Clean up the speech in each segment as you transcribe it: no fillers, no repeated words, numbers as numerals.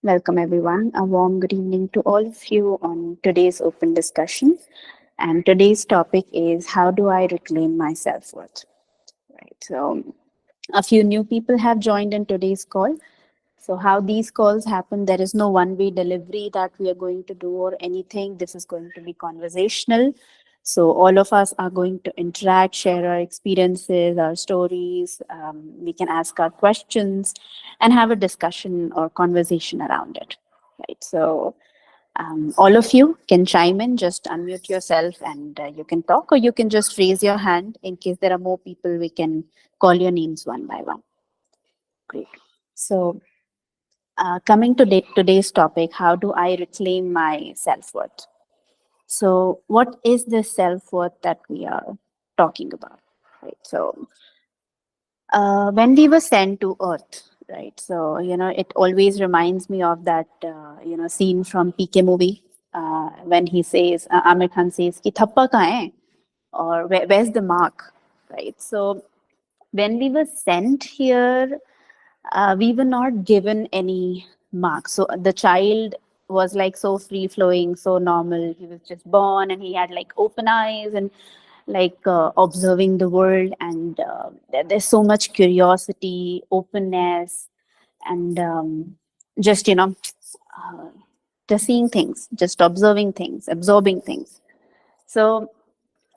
Welcome, everyone. A warm good evening to all of you on today's open discussion. And today's topic is how do I reclaim my self worth? Right. So, a few new people have joined in today's call. So, how these calls happen, there is no one way delivery that we are going to do or anything. This is going to be conversational. So, all of us are going to interact, share our experiences, our stories. We can ask our questions and have a discussion or conversation around it. Right. So, all of you can chime in, just unmute yourself and you can talk, or you can just raise your hand in case there are more people. We can call your names one by one. Great. So, coming to today's topic, how do I reclaim my self worth? So, what is this self worth that we are talking about? Right. So, when we were sent to Earth, right? So, it always reminds me of that, scene from PK movie when he says, Amir Khan says, "Ki thappa kahan hai?" Or where's the mark, right? So, when we were sent here, we were not given any marks. So the child was like so free flowing, so normal. He was just born and he had like open eyes and like observing the world. And there's so much curiosity, openness, and just, uh, just seeing things, just observing things, absorbing things. So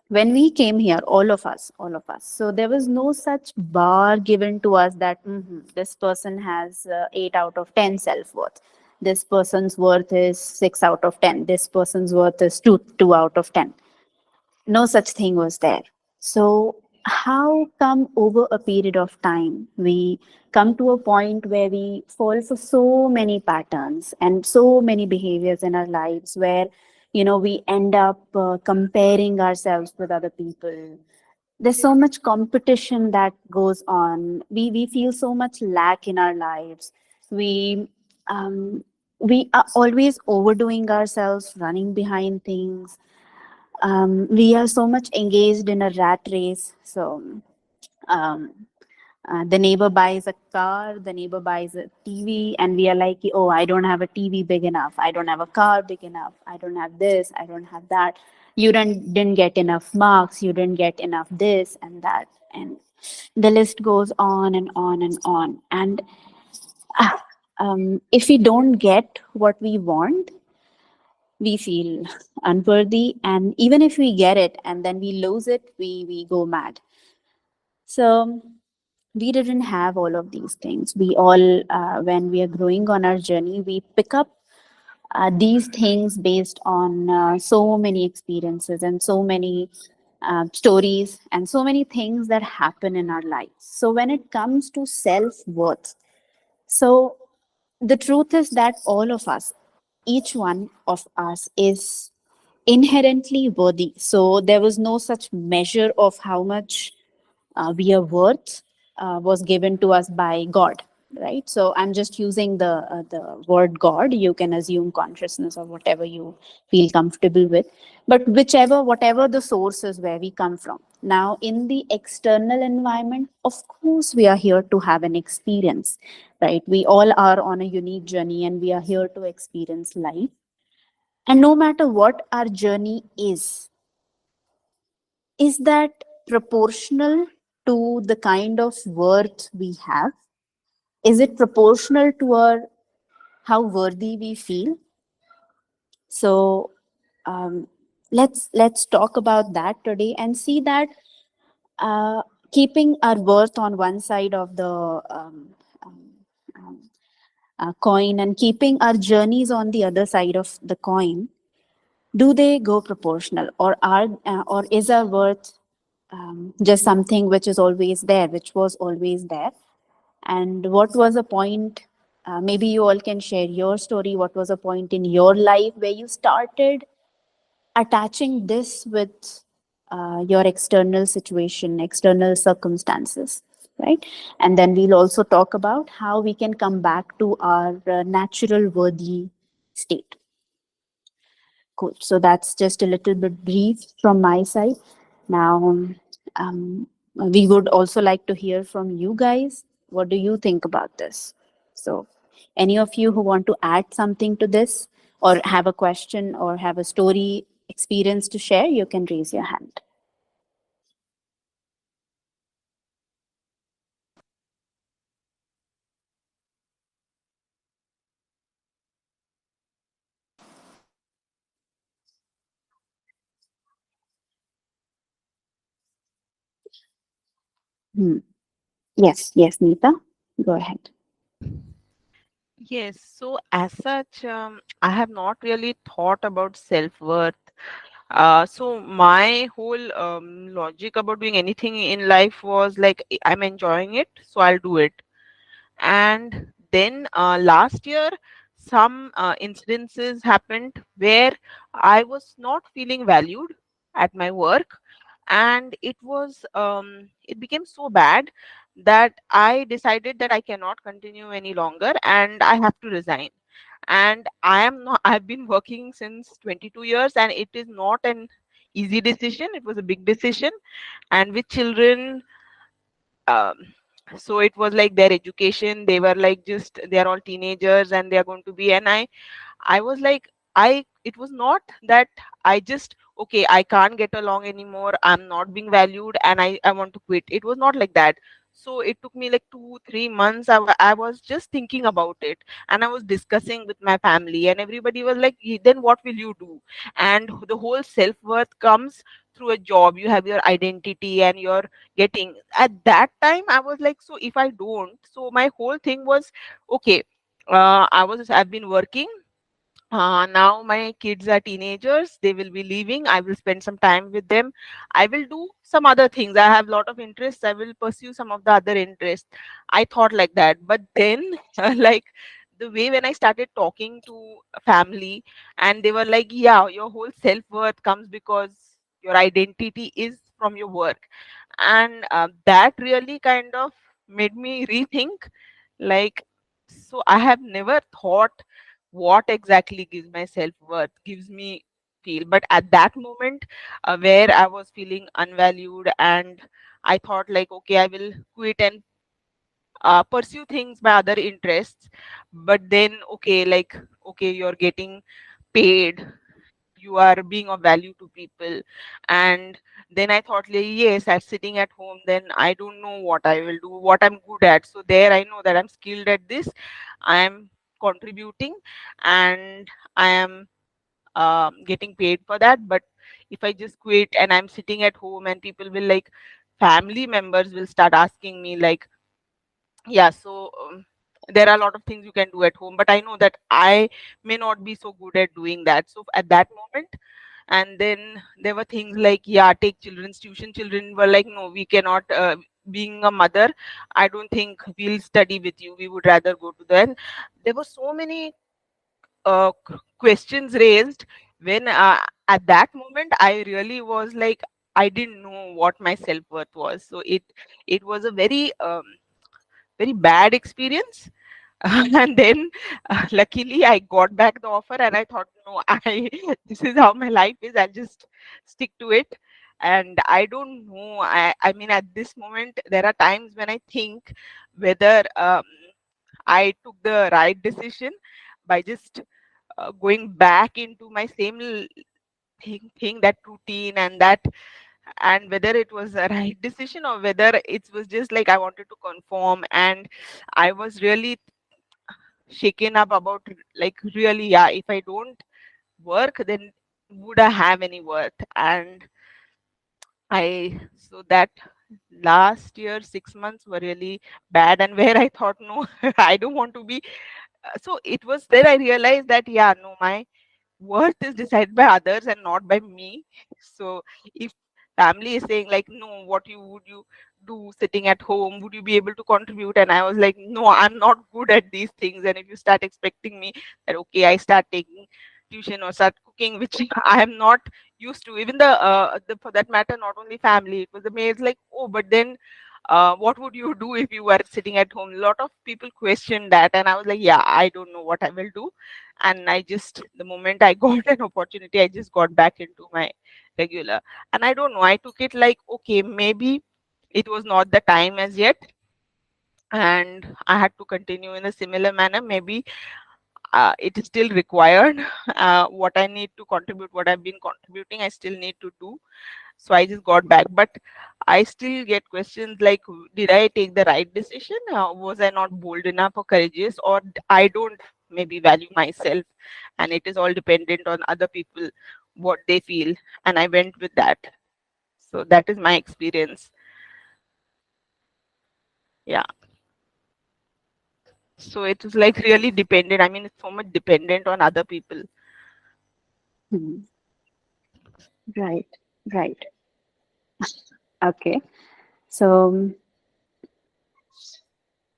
when we came here, all of us, so there was no such bar given to us that this person has 8 out of 10 self-worth, this person's worth is 6 out of 10, this person's worth is 2 out of 10. No such thing was there. So how come over a period of time we come to a point where we fall for so many patterns and so many behaviors in our lives where we end up comparing ourselves with other people. There's so much competition that goes on. We feel so much lack in our lives. We um, we are always overdoing ourselves, running behind things. We are so much engaged in a rat race. So um, the neighbor buys a car, the neighbor buys a TV, and we are like, oh, I don't have a TV big enough, I don't have a car big enough, I don't have this, I don't have that. You didn't get enough marks, you didn't get enough this and that, and the list goes on and on and on. And uh, if we don't get what we want, we feel unworthy, and even if we get it and then we lose it, we go mad. So we didn't have all of these things. We all when we are growing on our journey, we pick up these things based on so many experiences and so many stories and so many things that happen in our lives. So when it comes to self-worth, so the truth is that all of us, each one of us is inherently worthy. So there was no such measure of how much we are worth was given to us by God, right? So I'm just using the word God. You can assume consciousness or whatever you feel comfortable with, but whatever the source is where we come from. Now, in the external environment, of course, we are here to have an experience, right? We all are on a unique journey, and we are here to experience life. And no matter what our journey is that proportional to the kind of worth we have? Is it proportional to our how worthy we feel? So um, let's talk about that today and see that uh, keeping our worth on one side of the um, um, coin and keeping our journeys on the other side of the coin, do they go proportional, or is our worth just something which is always there, which was always there? And what was a point? Maybe you all can share your story. What was a point in your life where you started attaching this with your external situation, external circumstances, right? And then we'll also talk about how we can come back to our natural worthy state. Cool. So that's just a little bit brief from my side. Now, we would also like to hear from you guys. What do you think about this? So, Any of you who want to add something to this, or have a question, or have a story experience to share, you can raise your hand. Hmm. Yes, yes, Neeta, go ahead. Yes, so as such, I have not really thought about self-worth. So my whole logic about doing anything in life was like I'm enjoying it, so I'll do it. And then last year, some incidences happened where I was not feeling valued at my work, and it became so bad that I decided that I cannot continue any longer and I have to resign. And I've been working since 22 years, and it is not an easy decision. It was a big decision, and with children, um, so it was like their education, they were like just they are all teenagers and they are going to be, and I was like, it was not that I just, okay, I can't get along anymore, I'm not being valued, and I want to quit. It was not like that. So it took me like 2 3 months. I was just thinking about it, and I was discussing with my family, and everybody was like, Then what will you do?" And the whole self-worth comes through a job. You have your identity and you're getting. At that time I was like, so if I don't, so my whole thing was, okay, I've been working, now my kids are teenagers, they will be leaving, I will spend some time with them, I will do some other things, I have a lot of interests, I will pursue some of the other interests. I thought like that, but then like the way when I started talking to family, and they were like, yeah, your whole self-worth comes because your identity is from your work. And that really kind of made me rethink, like, so I have never thought what exactly gives my self-worth, gives me feel. But at that moment, where I was feeling unvalued, and I thought like, okay, I will quit and pursue things by other interests. But then, okay, like, okay, you're getting paid, you are being of value to people. And then I thought like, yes, I'm sitting at home, then I don't know what I will do, what I'm good at. So there I know that I'm skilled at this, I am contributing, and I am getting paid for that. But if I just quit and I'm sitting at home, and people will like, family members will start asking me like, yeah, so there are a lot of things you can do at home, but I know that I may not be so good at doing that. So at that moment, and then there were things like, yeah, take children's tuition. Children were like, no, we cannot, being a mother, I don't think we'll study with you, we would rather go to the. And there were so many questions raised, when at that moment I really was like, I didn't know what my self-worth was. So it was a very very bad experience. And then luckily I got back the offer, and I thought, no, I this is how my life is, I'll just stick to it. And I don't know, I mean, at this moment there are times when I think whether I took the right decision by just going back into my same thing, that routine, and that, and whether it was a right decision, or whether it was just like I wanted to conform. And I was really shaken up about, like, really, yeah, if I don't work, then would I have any worth? And so that last year 6 months were really bad, and where I thought, no, I don't want to be. So it was there I realized that, yeah, no, my worth is decided by others and not by me. So if family is saying like, no, what you would you do sitting at home, would you be able to contribute? And I was like, no, I'm not good at these things. And if you start expecting me that, okay, I start taking tuition or start cooking, which I am not used to. Even the for that matter, not only family, it was the maids like, oh, but then what would you do if you were sitting at home? A lot of people question that, and I was like, yeah, I don't know what I will do. And I just, the moment I got an opportunity, I just got back into my regular. And I don't know, I took it like, okay, maybe it was not the time as yet, and I had to continue in a similar manner. Maybe it is still required. What I need to contribute, what I've been contributing, I still need to do. So I just got back, but I still get questions like, did I take the right decision? Was I not bold enough or courageous, or I don't maybe value myself, and it is all dependent on other people, what they feel, and I went with that. So that is my experience. Yeah. So it is like really dependent. I mean, it's so much dependent on other people. Hmm. Right, right. Okay. So,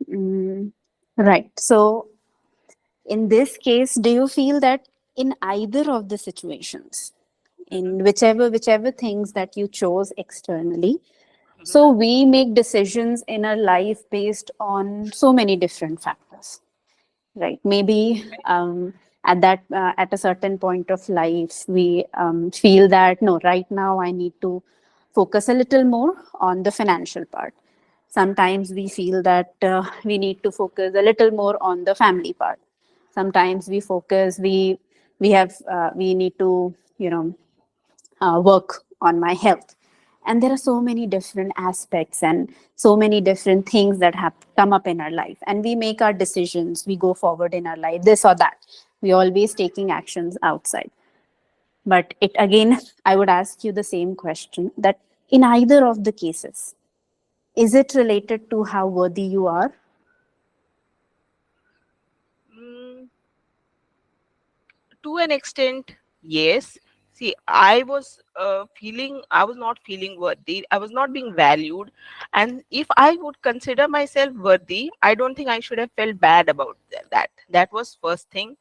mm, right. So, in this case, do you feel that in either of the situations, Mhm, in whichever things that you chose externally, mhm, so we make decisions in our life based on so many different factors, right? Maybe at a certain point of life we feel that no, right now I need to focus a little more on the financial part. Sometimes we feel that we need to focus a little more on the family part. Sometimes we need to work on my health. And there are so many different aspects and so many different things that have come up in our life, and we make our decisions, we go forward in our life, this or that. We always taking actions outside. But it again, I would ask you the same question, that in either of the cases, is it related to how worthy you are? mm, to an extent, yes. See, I was I was not feeling worthy. I was not being valued. And if I would consider myself worthy, I don't think I should have felt bad about that. That was first thing.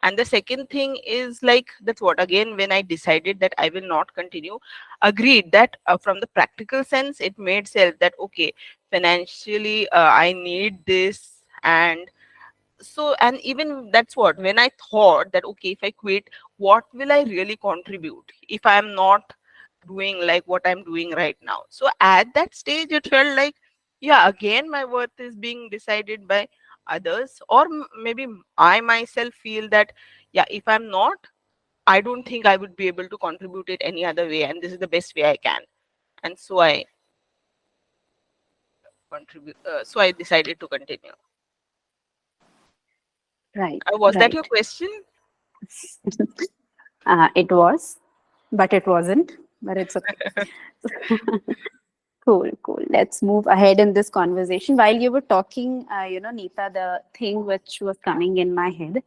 And the second thing is like, that's what, again, when I decided that I will not continue, agreed that from the practical sense, it made sense that, okay, financially, I need this. And so, and even that's what, when I thought that, okay, if I quit, what will I really contribute if I'm not doing like what I'm doing right now? So at that stage it felt like, yeah, again my worth is being decided by others, or maybe I myself feel that, yeah, if I'm not, I don't think I would be able to contribute it any other way, and this is the best way I can. And so I contribute, so I decided to continue. Right, Was that your right. question? It was, but it wasn't, but it's okay. Cool, cool. Let's move ahead in this conversation. While you were talking, Neeta, the thing which was coming in my head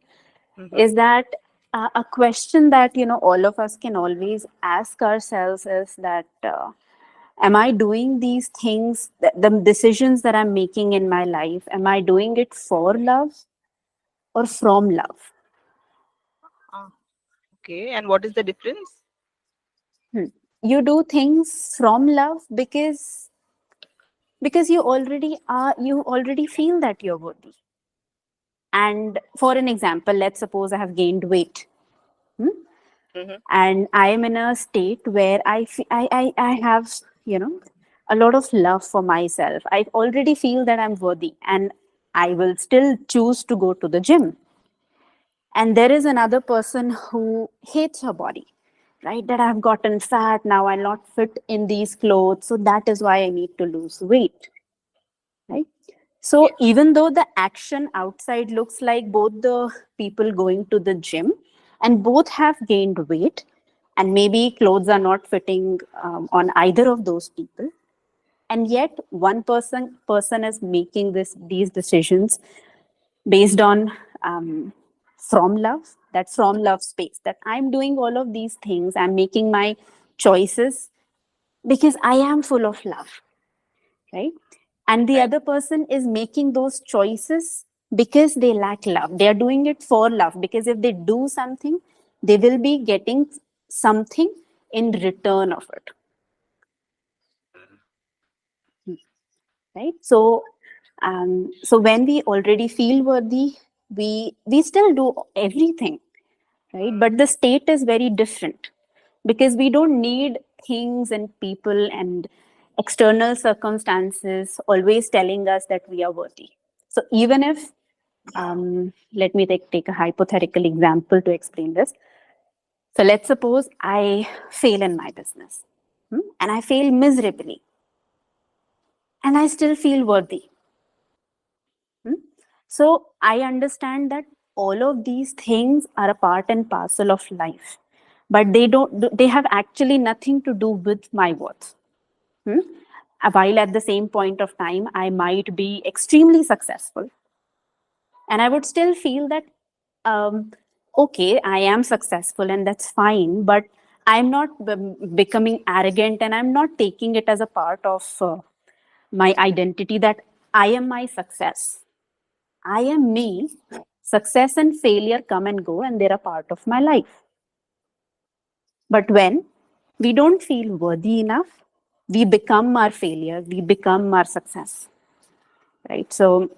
Hmm. is that a question that, all of us can always ask ourselves is that, am I doing these things, the decisions that I'm making in my life, am I doing it for love or from love? Okay, and what is the difference? Hmm. You do things from love because you already feel that you're worthy. And for an example, let's suppose I have gained weight, hmm, Hmm. and I am in a state where I have, a lot of love for myself. I already feel that I'm worthy, and I will still choose to go to the gym. And there is another person who hates her body, right? That I've gotten fat, now I'll not fit in these clothes, so that is why I need to lose weight, right? So Yes. even though the action outside looks like both the people going to the gym and both have gained weight, and maybe clothes are not fitting on either of those people, and yet one person is making these decisions based on from love, that from love space, that I'm doing all of these things, I'm making my choices because I am full of love, right? And the Right. other person is making those choices because they lack love. They are doing it for love, because if they do something, they will be getting something in return of it, right? So when we already feel worthy, we still do everything, right? But the state is very different, because we don't need things and people and external circumstances always telling us that we are worthy. So even if, let me take a hypothetical example to explain this. So let's suppose I fail in my business, and I fail miserably, and I still feel worthy. So I understand that all of these things are a part and parcel of life, but they have actually nothing to do with my worth. Hmm? While at the same point of time, I might be extremely successful, and I would still feel that, okay, I am successful and that's fine, but I'm not becoming arrogant, and I'm not taking it as a part of my identity that I am my success. I am me. Success and failure come and go, and they're a part of my life. But when we don't feel worthy enough, we become our failure, we become our success, right? So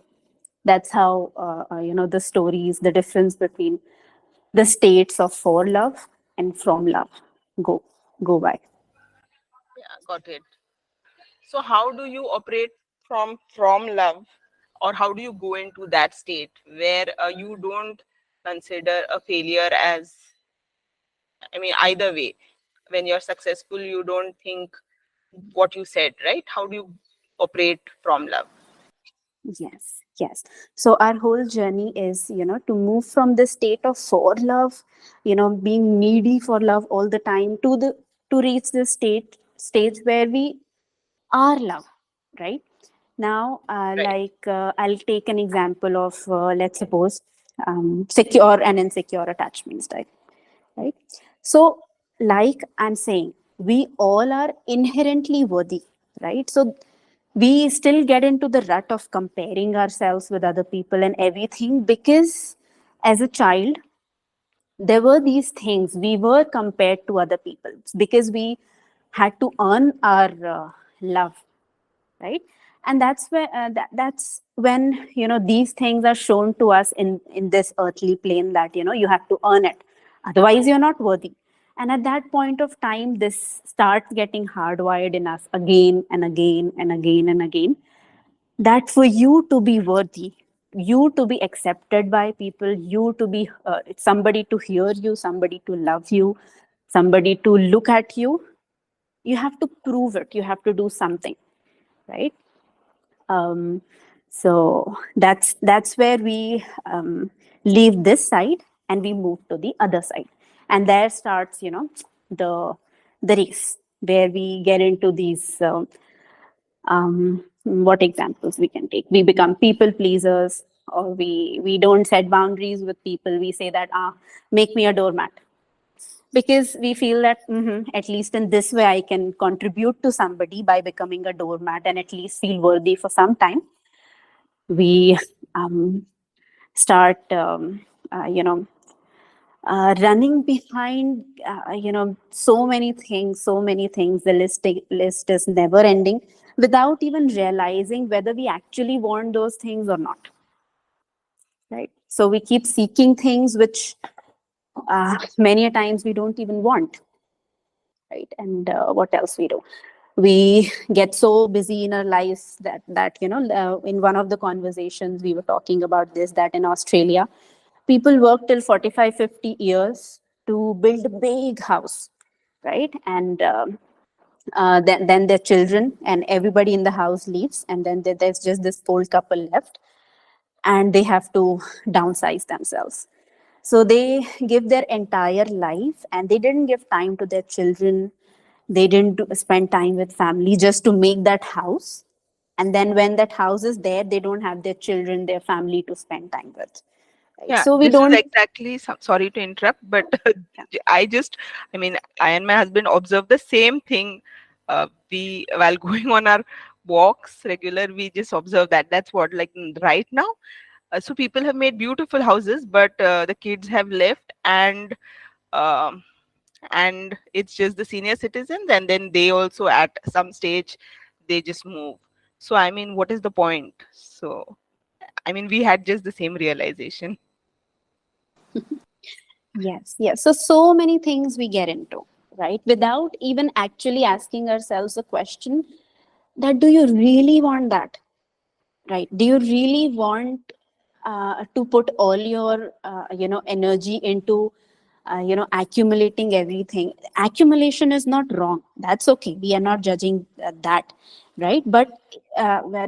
that's how, the stories, the difference between the states of for love and from love go go by. Yeah, got it. So how do you operate from love, or how do you go into that state where you don't consider a failure as, I mean, either way, when you're successful, you don't think what you said, right? How do you operate from love? Yes, yes. So our whole journey is, to move from the state of for love, being needy for love all the time, to reach the stage where we are love, right? Now, Right. I'll take an example of, let's suppose, secure and insecure attachment style, right? So, like I'm saying, we all are inherently worthy, right? So we still get into the rut of comparing ourselves with other people and everything, because as a child there were these things, we were compared to other people because we had to earn our love, right? And that's where that's when, these things are shown to us in this earthly plane, that you have to earn it, otherwise you're not worthy. And at that point of time, this starts getting hardwired in us again and again and again and again, that for you to be worthy, you to be accepted by people, you to be somebody to hear you, somebody to love you, somebody to look at you, you have to prove it, you have to do something, right? So that's where we leave this side and we move to the other side, and there starts, the race, where we get into these what examples we can take. We become people pleasers, or we don't set boundaries with people. We say that, make me a doormat, because we feel that, at least in this way I can contribute to somebody by becoming a doormat and at least feel worthy for some time. We start running behind, so many things. The list is never ending, without even realizing whether we actually want those things or not, right? So we keep seeking things which many a times we don't even want, right? And what else we do, we get so busy in our lives that in one of the conversations we were talking about this, that in Australia people work till 45, 50 years to build a big house, right? And then their children and everybody in the house leaves, and then there's just this old couple left, and they have to downsize themselves. So they give their entire life, and they didn't give time to their children. They didn't spend time with family just to make that house. And then when that house is there, they don't have their children, their family to spend time with. Right? Yeah, So we this is don't. exactly, sorry to interrupt, but Yeah. I mean, I and my husband observe the same thing. We, while going on our walks regular, we just observe that. That's what, like, right now. So people have made beautiful houses, but the kids have left, um, and it's just the senior citizens, and then they also at some stage they just move. So I mean, what is the point? So I mean, we had just the same realization. Yes, yes. So many things we get into, right? Without even actually asking ourselves a question, that do you really want that, right? Do you really want to put all your energy into accumulating everything? Accumulation is not wrong, that's okay, we are not judging that, right? But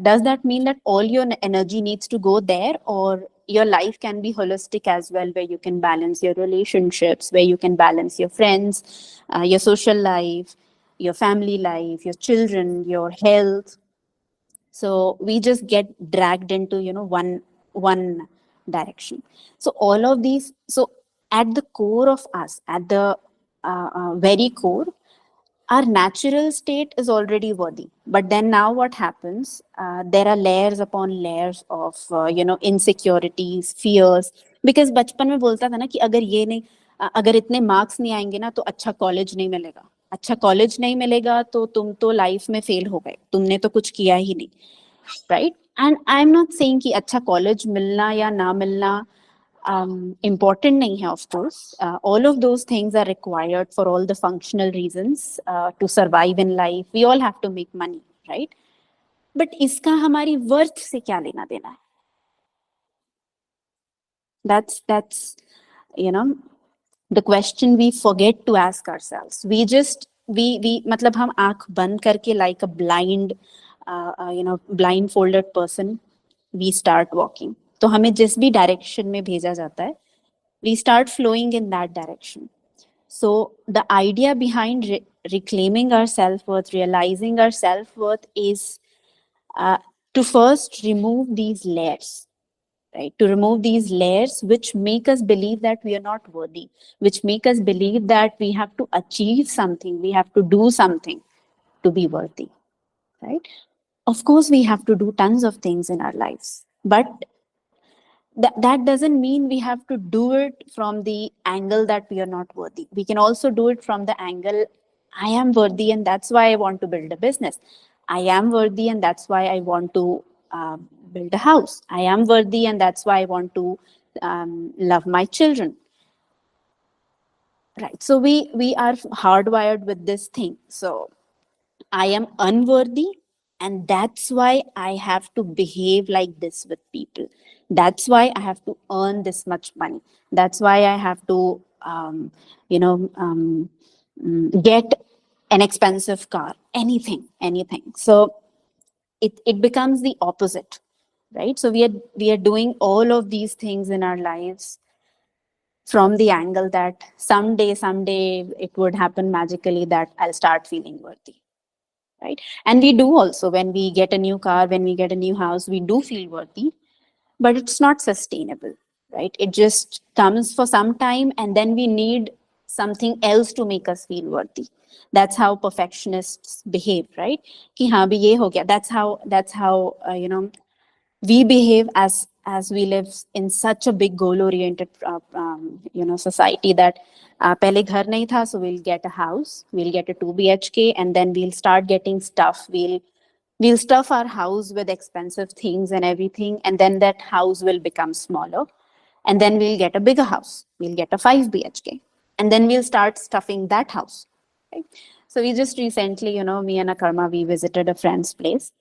does that mean that all your energy needs to go there, or your life can be holistic as well, where you can balance your relationships, where you can balance your friends, your social life, your family life, your children, your health? So we just get dragged into one direction. So all of these, so at the core of us, at the very core, our natural state is already worthy. But then now what happens, there are layers upon layers of insecurities, fears. Because बचपन में बोलता था ना कि अगर ये नहीं, अगर इतने मार्क्स नहीं आएंगे ना तो अच्छा कॉलेज नहीं मिलेगा, अच्छा कॉलेज नहीं मिलेगा तो तुम तो लाइफ में फेल हो गए, तुमने तो कुछ किया ही नहीं, right? And I'm not saying कि अच्छा कॉलेज मिलना या ना मिलना important nahi hai, of course. All of those things are required for all the functional reasons to survive in life. We all have to make money, right? But iska hamari worth se kya lena dena hai? That's you know the question we forget to ask ourselves. We just we matlab hum aankh band karke like a blind blindfolded person we start walking. तो हमें जिस भी direction में भेजा जाता है, we start flowing in that direction. So the idea behind reclaiming our self-worth, realizing our self-worth is to first remove these layers, right? To remove these layers which make us believe that we are not worthy, which make us believe that we have to achieve something, we have to do something to be worthy, right? Of course, we have to do tons of things in our lives, but that doesn't mean we have to do it from the angle that we are not worthy. We can also do it from the angle, I am worthy and that's why I want to build a business. I am worthy and that's why I want to build a house. I am worthy and that's why I want to love my children. Right. So we are hardwired with this thing. So I am unworthy, and that's why I have to behave like this with people. That's why I have to earn this much money. That's why I have to, get an expensive car, anything. So it becomes the opposite, right? So we are doing all of these things in our lives from the angle that someday it would happen magically that I'll start feeling worthy, right? And we do also, when we get a new car, when we get a new house, we do feel worthy, but it's not sustainable, right? It just comes for some time and then we need something else to make us feel worthy. That's how perfectionists behave, right? Ki haan bhi ye ho gaya. That's how we behave as we live in such a big goal oriented society that pehle ghar nahi tha, so we'll get a house, we'll get a 2 bhk, and then we'll start getting stuff, we'll stuff our house with expensive things and everything, and then that house will become smaller, and then we'll get a bigger house, we'll get a 5 bhk, and then we'll start stuffing that house, right? So we just recently, me and Akarma, we visited a friend's place.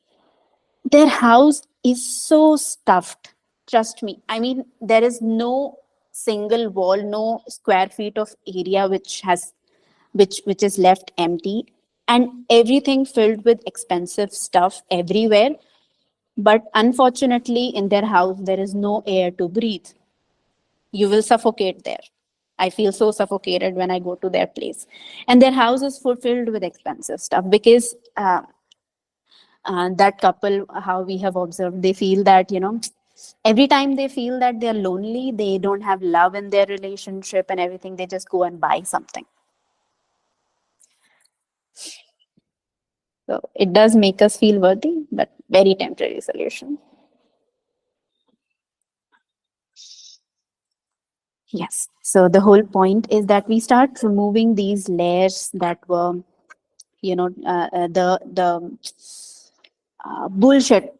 Their house is so stuffed. Trust me. I mean, there is no single wall, no square feet of area which is left empty, and everything filled with expensive stuff everywhere. But unfortunately, in their house, there is no air to breathe. You will suffocate there. I feel so suffocated when I go to their place. And their house is filled with expensive stuff because that couple, how we have observed, they feel that every time they feel that they're lonely, they don't have love in their relationship and everything, they just go and buy something. So it does make us feel worthy, but very temporary solution. Yes. So the whole point is that we start removing these layers that were the bullshit,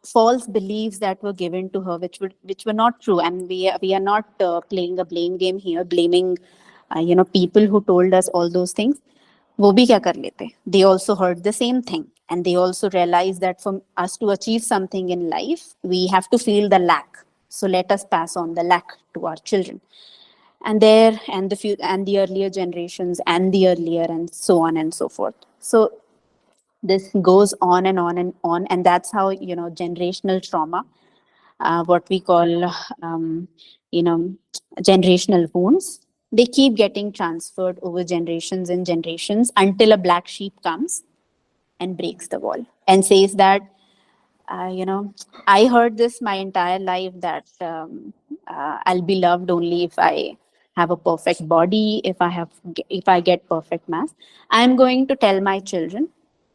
false beliefs that were given to her, which were not true. And we are not playing a blame game here, blaming people who told us all those things. वो भी क्या कर लेते? They also heard the same thing And they also realize that for us to achieve something in life, we have to feel the lack. So let us pass on the lack to our children. And there, and the few, and the earlier generations, and the earlier, and so on and so forth. So this goes on and on and on, and that's how, generational trauma, what we call, you know, generational wounds, they keep getting transferred over generations and generations until a black sheep comes and breaks the wall and says that, I heard this my entire life that I'll be loved only if I have a perfect body, if I get perfect mass. I'm going to tell my children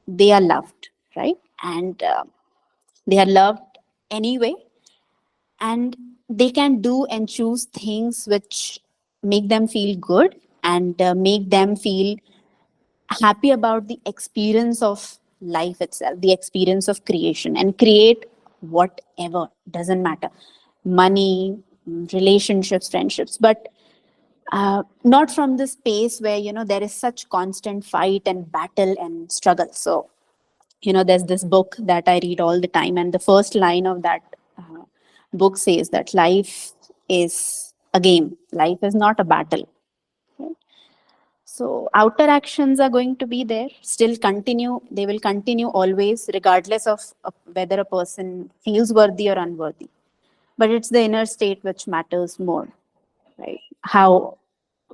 they are loved, right? And they are loved anyway, and they can do and choose things which make them feel good and make them feel happy about the experience of life itself, the experience of creation, and create whatever, doesn't matter, money, relationships, friendships, but not from the space where, there is such constant fight and battle and struggle. So, there's this book that I read all the time, and the first line of that book says that life is a game, life is not a battle. So outer actions are going to be there, still continue. They will continue always, regardless of whether a person feels worthy or unworthy. But it's the inner state which matters more, right? How,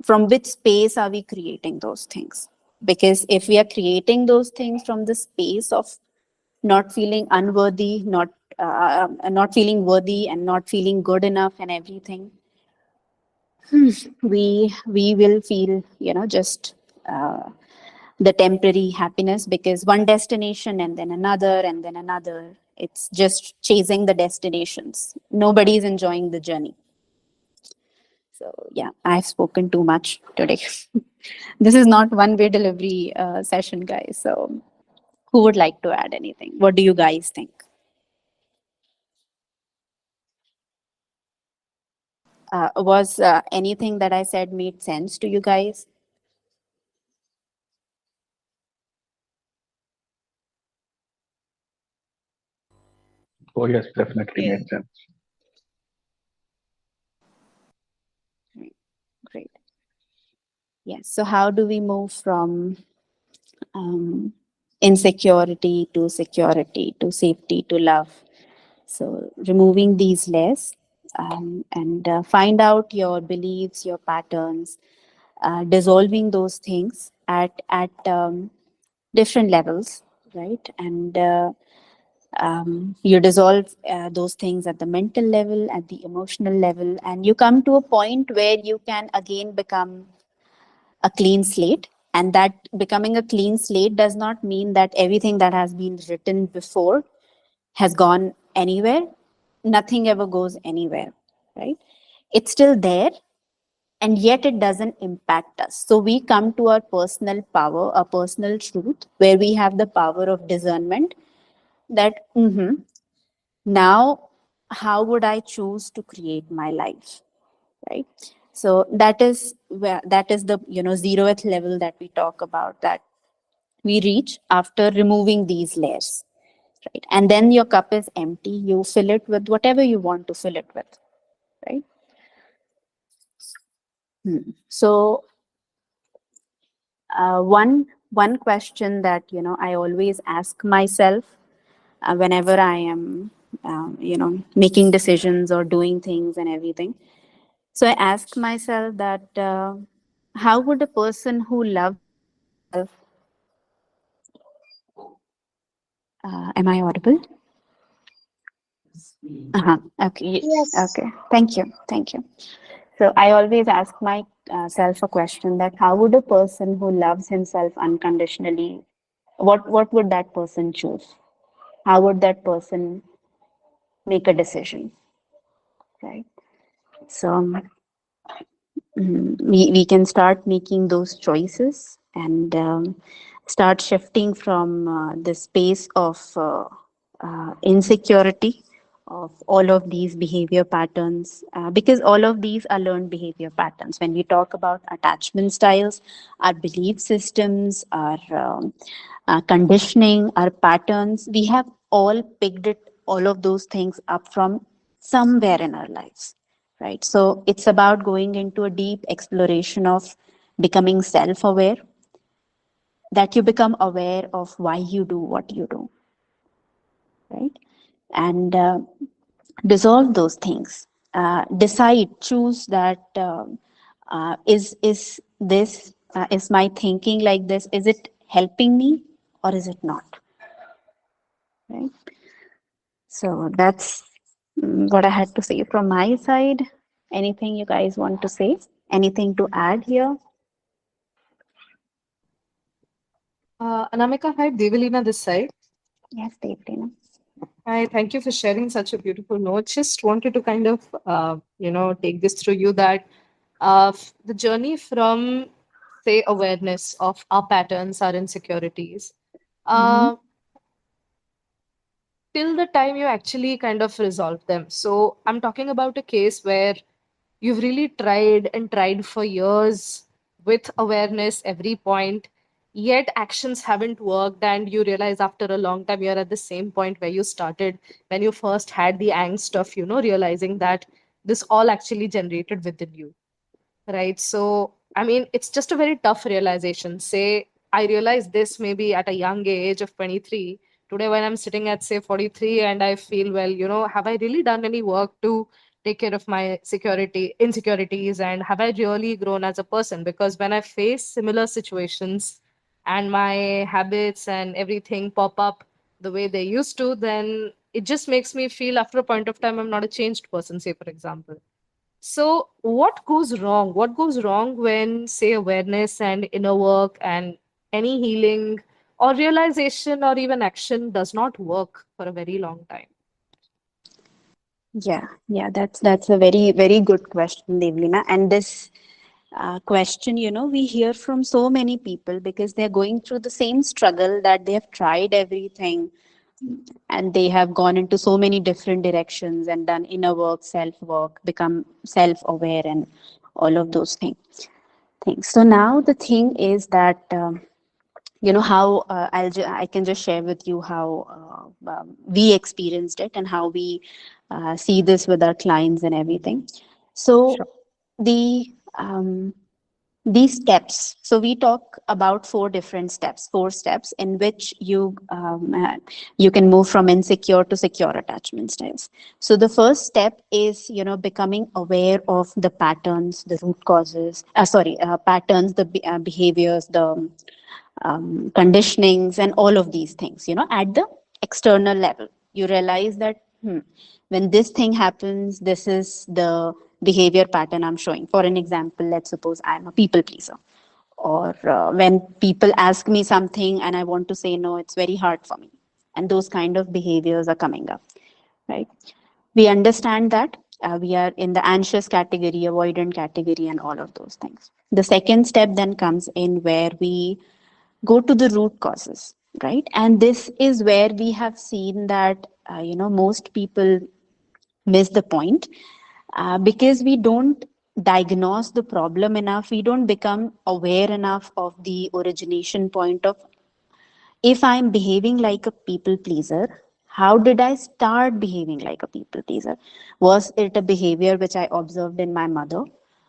from which space are we creating those things? Because if we are creating those things from the space of not feeling unworthy, not feeling worthy, and not feeling good enough, and everything, we will feel, just the temporary happiness, because one destination and then another and then another, it's just chasing the destinations, nobody's enjoying the journey. So yeah, I've spoken too much today. This is not one way delivery session, guys. So who would like to add anything? What do you guys think? Was anything that I said made sense to you guys? Oh, yes, definitely Yes. made sense. Great. Yes. So how do we move from um, insecurity to security to safety to love? So removing these layers, and find out your beliefs, your patterns, dissolving those things at different levels, right? And you dissolve those things at the mental level, at the emotional level, and you come to a point where you can again become a clean slate. And that becoming a clean slate does not mean that everything that has been written before has gone anywhere. Nothing ever goes anywhere, right? It's still there, and yet it doesn't impact us. So we come to our personal power, our personal truth, where we have the power of discernment that, now how would I choose to create my life, right? So that is where, that is the, zeroth level that we talk about, that we reach after removing these layers, right? And then your cup is empty, you fill it with whatever you want to fill it with, right? So one question that, I always ask myself whenever I am making decisions or doing things and everything. So I ask myself that, how would a person who loves himself, am I audible? Uh-huh. Okay. Yes. Okay. Thank you. Thank you. So I always ask myself a question that, how would a person who loves himself unconditionally, what would that person choose? How would that person make a decision, right? So we can start making those choices, and start shifting from the space of insecurity of all of these behavior patterns, because all of these are learned behavior patterns. When we talk about attachment styles, our belief systems, our conditioning, our patterns, we have all picked it, all of those things up from somewhere in our lives, right? So it's about going into a deep exploration of becoming self aware, that you become aware of why you do what you do, right? And dissolve those things. Decide, choose that is this is my thinking like this? Is it helping me or is it not? Right. So that's what I had to say from my side. Anything you guys want to say? Anything to add here? Anamika, hi, Devalina this side. Yes, Devlina. Hi, thank you for sharing such a beautiful note. Just wanted to kind of, take this through you that the journey from, say, awareness of our patterns, our insecurities, Mm-hmm. uh, till the time you actually kind of resolve them. So I'm talking about a case where you've really tried and tried for years with awareness every point, yet actions haven't worked, and you realize after a long time you're at the same point where you started when you first had the angst of, realizing that this all actually generated within you, right? So, I mean, it's just a very tough realization. Say, I realized this maybe at a young age of 23. Today, when I'm sitting at, say, 43, and I feel, well, have I really done any work to take care of my insecurities, and have I really grown as a person? Because when I face similar situations and my habits and everything pop up the way they used to, then it just makes me feel after a point of time I'm not a changed person, say, for example. So, what goes wrong? What goes wrong when, say, awareness and inner work and any healing or realization or even action does not work for a very long time? Yeah, that's a very good question, Devlina. And this question, we hear from so many people because they're going through the same struggle, that they have tried everything and they have gone into so many different directions and done inner work, self work, become self aware, and all of those things. So now the thing is that how I can just share with you how we experienced it and how we see this with our clients and everything. Sure. So the these steps, so we talk about four steps in which you can move from insecure to secure attachment styles. So the first step is becoming aware of the patterns, the root causes, patterns, the behaviors, the conditionings, and all of these things, at the external level. You realize that when this thing happens, this is the behavior pattern I'm showing. For an example, let's suppose I'm a people pleaser, or when people ask me something and I want to say no, it's very hard for me, and those kind of behaviors are coming up, right? We understand that we are in the anxious category, avoidant category, and all of those things. The second step then comes in where we go to the root causes, right? And this is where we have seen that most people miss the point, because we don't diagnose the problem enough. We don't become aware enough of the origination point of, if I'm behaving like a people pleaser, how did I start behaving like a people pleaser? Was it a behavior which I observed in my mother?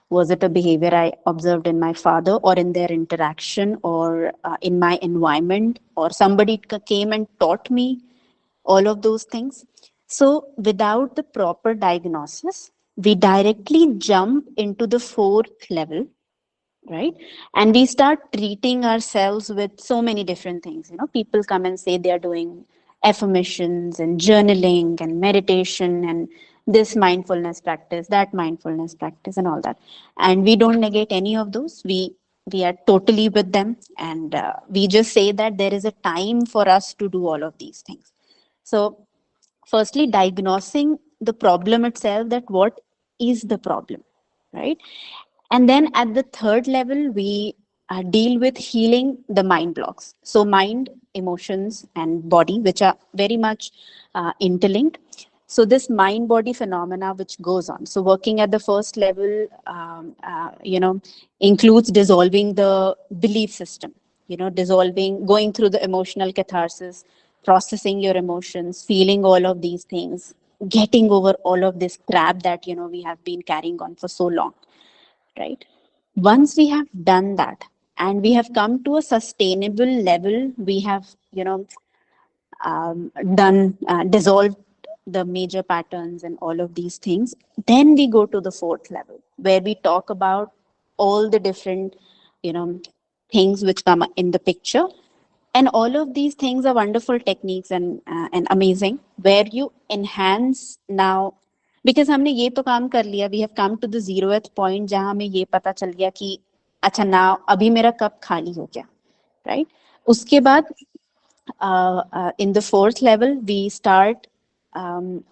Was it a behavior I observed in my father, or in their interaction, or in my environment, or somebody came and taught me all of those things? So, without the proper diagnosis, we directly jump into the fourth level, right? And we start treating ourselves with so many different things. People come and say they are doing affirmations and journaling and meditation and this mindfulness practice, that mindfulness practice, and all that. And we don't negate any of those. We are totally with them, and we just say that there is a time for us to do all of these things. So firstly, diagnosing the problem itself, that what is the problem, right? And then at the third level, we deal with healing the mind blocks. So mind, emotions, and body, which are very much interlinked. So this mind body phenomena which goes on. So working at the first level, includes dissolving the belief system, dissolving, going through the emotional catharsis, processing your emotions, feeling all of these things, getting over all of this crap that, we have been carrying on for so long, right? Once we have done that and we have come to a sustainable level, we have, done dissolved the major patterns and all of these things, then we go to the fourth level where we talk about all the different, you know things which come in the picture. And all of these things are wonderful techniques and amazing, where you enhance now, because हमने ये तो काम कर लिया, we have come to the 0th point जहां हमें ये पता चल गया कि अच्छा now अभी मेरा कप खाली हो गया, right? उसके बाद in the fourth level, we start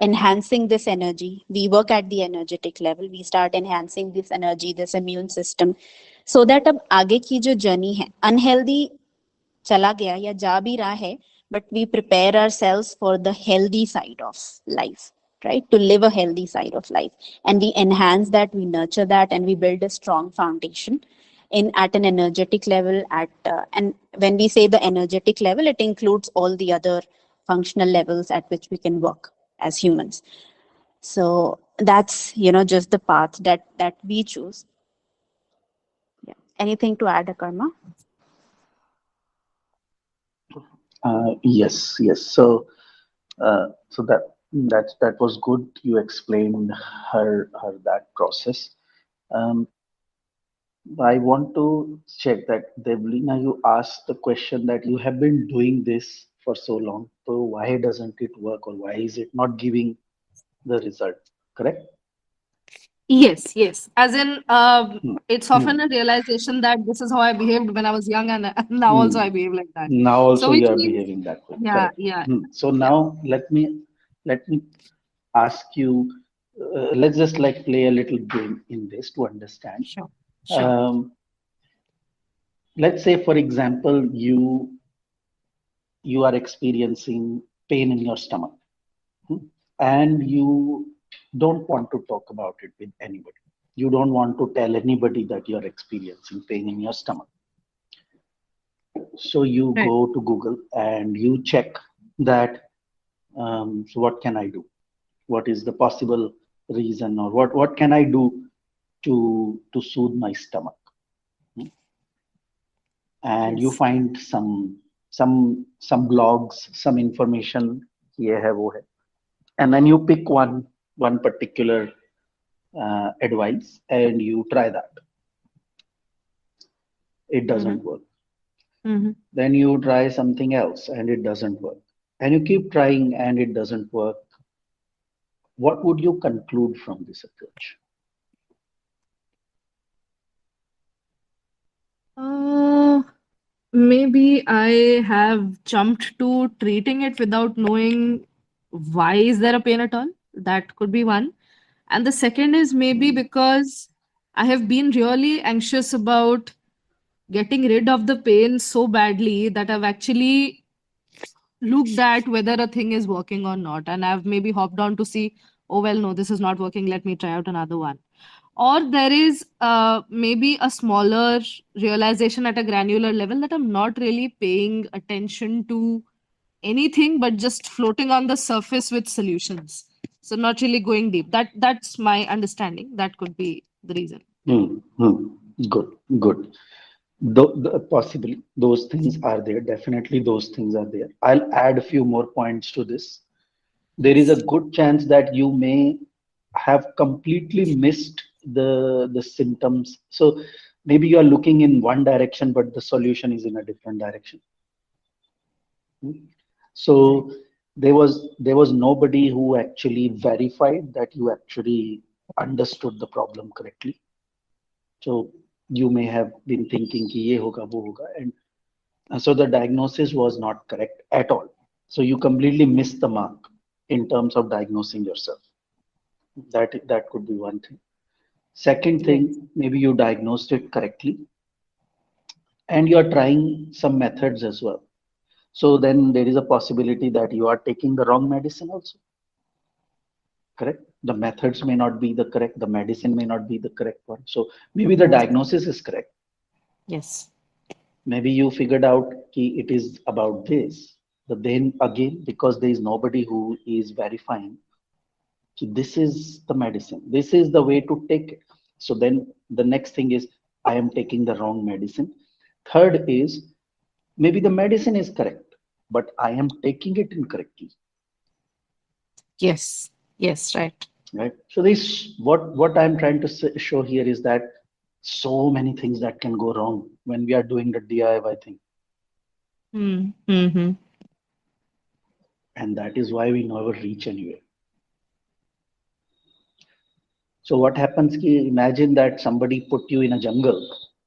enhancing this energy. We work at the energetic level. We start enhancing this energy, this immune system, so that अब आगे की जो journey है, unhealthy चला गया या जा भी रहा है, but we prepare ourselves for the healthy side of life, right? To live a healthy side of life. And we enhance that, we nurture that, and we build a strong foundation in at an energetic level. And when we say the energetic level, it includes all the other functional levels at which we can work as humans. So that's, just the path that we choose. Yeah. Anything to add, Akarma? Yes, yes. So that was good. You explained her that process. Um, I want to check that, Devlina, you asked the question that you have been doing this for so long, so why doesn't it work, or why is it not giving the result? Correct? Yes, yes. As in, Hmm. it's Hmm. often a realization that this is how I behaved when I was young, and now also Hmm. I behave like that. Now So, also which you are means, behaving that way. yeah, Correct. yeah, So yeah. now let me ask you. Let's just like play a little game in this to understand. Sure, sure. Um, let's say, for example, you are experiencing pain in your stomach, hmm, and you don't want to talk about it with anybody. You don't want to tell anybody that you're experiencing pain in your stomach. So you Right. go to Google and you check that. So what can I do? What is the possible reason, or what can I do to soothe my stomach? Hmm? And you Yes. find some blogs, some information, ये है वो है, and then you pick one particular advice and you try that. It Mm-hmm. doesn't work. Mm-hmm. Then you try something else and it doesn't work, and you keep trying and it doesn't work. What would you conclude from this approach? Uh, Maybe I have jumped to treating it without knowing why is there a pain at all. That could be one. And the second is maybe Hmm. because I have been really anxious about getting rid of the pain so badly that I've actually looked at whether a thing is working or not. And I've maybe hopped on to see, oh, well, no, this is not working. Let me try out another one. Or there is maybe a smaller realization at a granular level that I'm not really paying attention to anything but just floating on the surface with solutions. So not really going deep. That's my understanding. That could be the reason. Hmm. Hmm. Good, good. Possibly those things are there. Definitely those things are there. I'll add a few more points to this. There is a good chance that you may have completely missed the symptoms. So maybe you are looking in one direction, but the solution is in a different direction. Hmm. Right. So there was nobody who actually verified that you actually understood the problem correctly. So you may have been thinking कि ये होगा वो होगा, and so the diagnosis was not correct at all. So you completely missed the mark in terms of diagnosing yourself. That could be one thing. Second Right. thing, maybe you diagnosed it correctly and you are trying some methods as well. So then there is a possibility that you are taking the wrong medicine also. correct? The methods may not be the correct, the medicine may not be the correct one. So maybe the Yes. diagnosis is correct. Yes. Maybe you figured out ki it is about this. But then again, because there is nobody who is verifying, ki this is the medicine, this is the way to take it. So then the next thing is, I am taking the wrong medicine. Third is, maybe the medicine is correct, but I am taking it incorrectly. Yes. Yes. Right. Right. So this, what I'm trying to show here is that so many things that can go wrong when we are doing the DIY thing, Mm-hmm. and that is why we never reach anywhere. So what happens? Ki imagine that somebody put you in a jungle.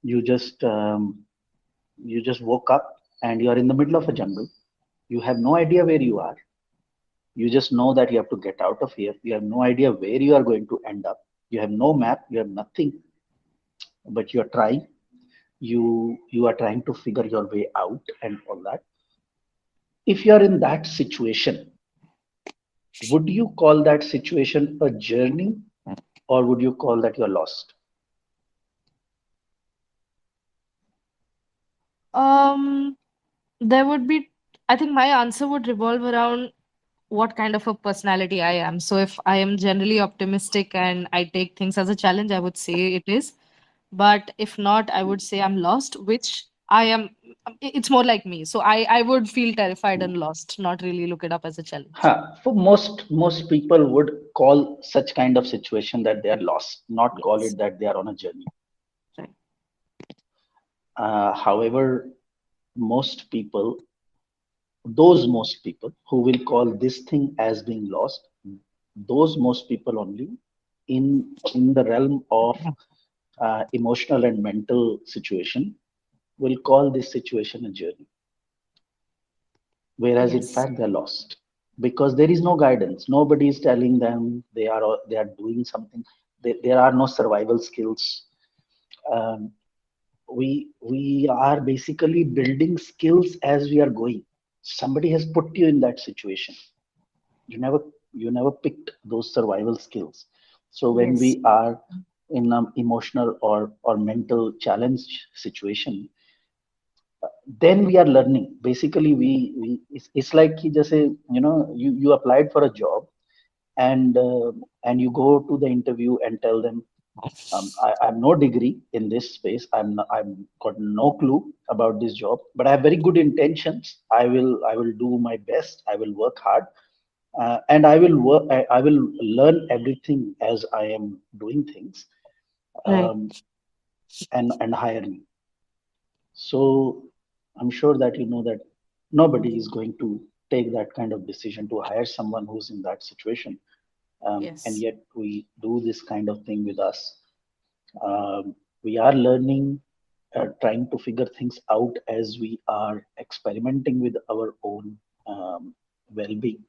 You just you just woke up and you are in the middle of a jungle. You have no idea where you are. You just know that you have to get out of here. You have no idea where you are going to end up. You have no map. You have nothing, but you are trying. You are trying to figure your way out and all that. If you are in that situation, would you call that situation a journey, or would you call that you're lost? Um, there would be, I think my answer would revolve around what kind of a personality I am. So if I am generally optimistic and I take things as a challenge, I would say it is. But if not, I would say I'm lost, which I am. It's more like me. So I would feel terrified and lost, not really look it up as a challenge. For most people would call such kind of situation that they are lost, not call Yes. it that they are on a journey. Right. However, most people, those most people who will call this thing as being lost, those most people only in the realm of emotional and mental situation will call this situation a journey, whereas in Yes. fact they're lost because there is no guidance. Nobody is telling them they are doing something. There are no survival skills. um, we are basically building skills as we are going. Somebody has put you in that situation. You never you never picked those survival skills. So when Yes. we are in an emotional or mental challenge situation, then we are learning. Basically it's like he just say, you applied for a job, and you go to the interview and tell them, I have no degree in this space. I'm got no clue about this job, but I have very good intentions. I will do my best. I will work hard, and I will work. I will learn everything as I am doing things, Right. um, and hire me. So I'm sure that you know that nobody is going to take that kind of decision to hire someone who's in that situation. And Yes. yet we do this kind of thing with us. We are learning, trying to figure things out as we are experimenting with our own well-being.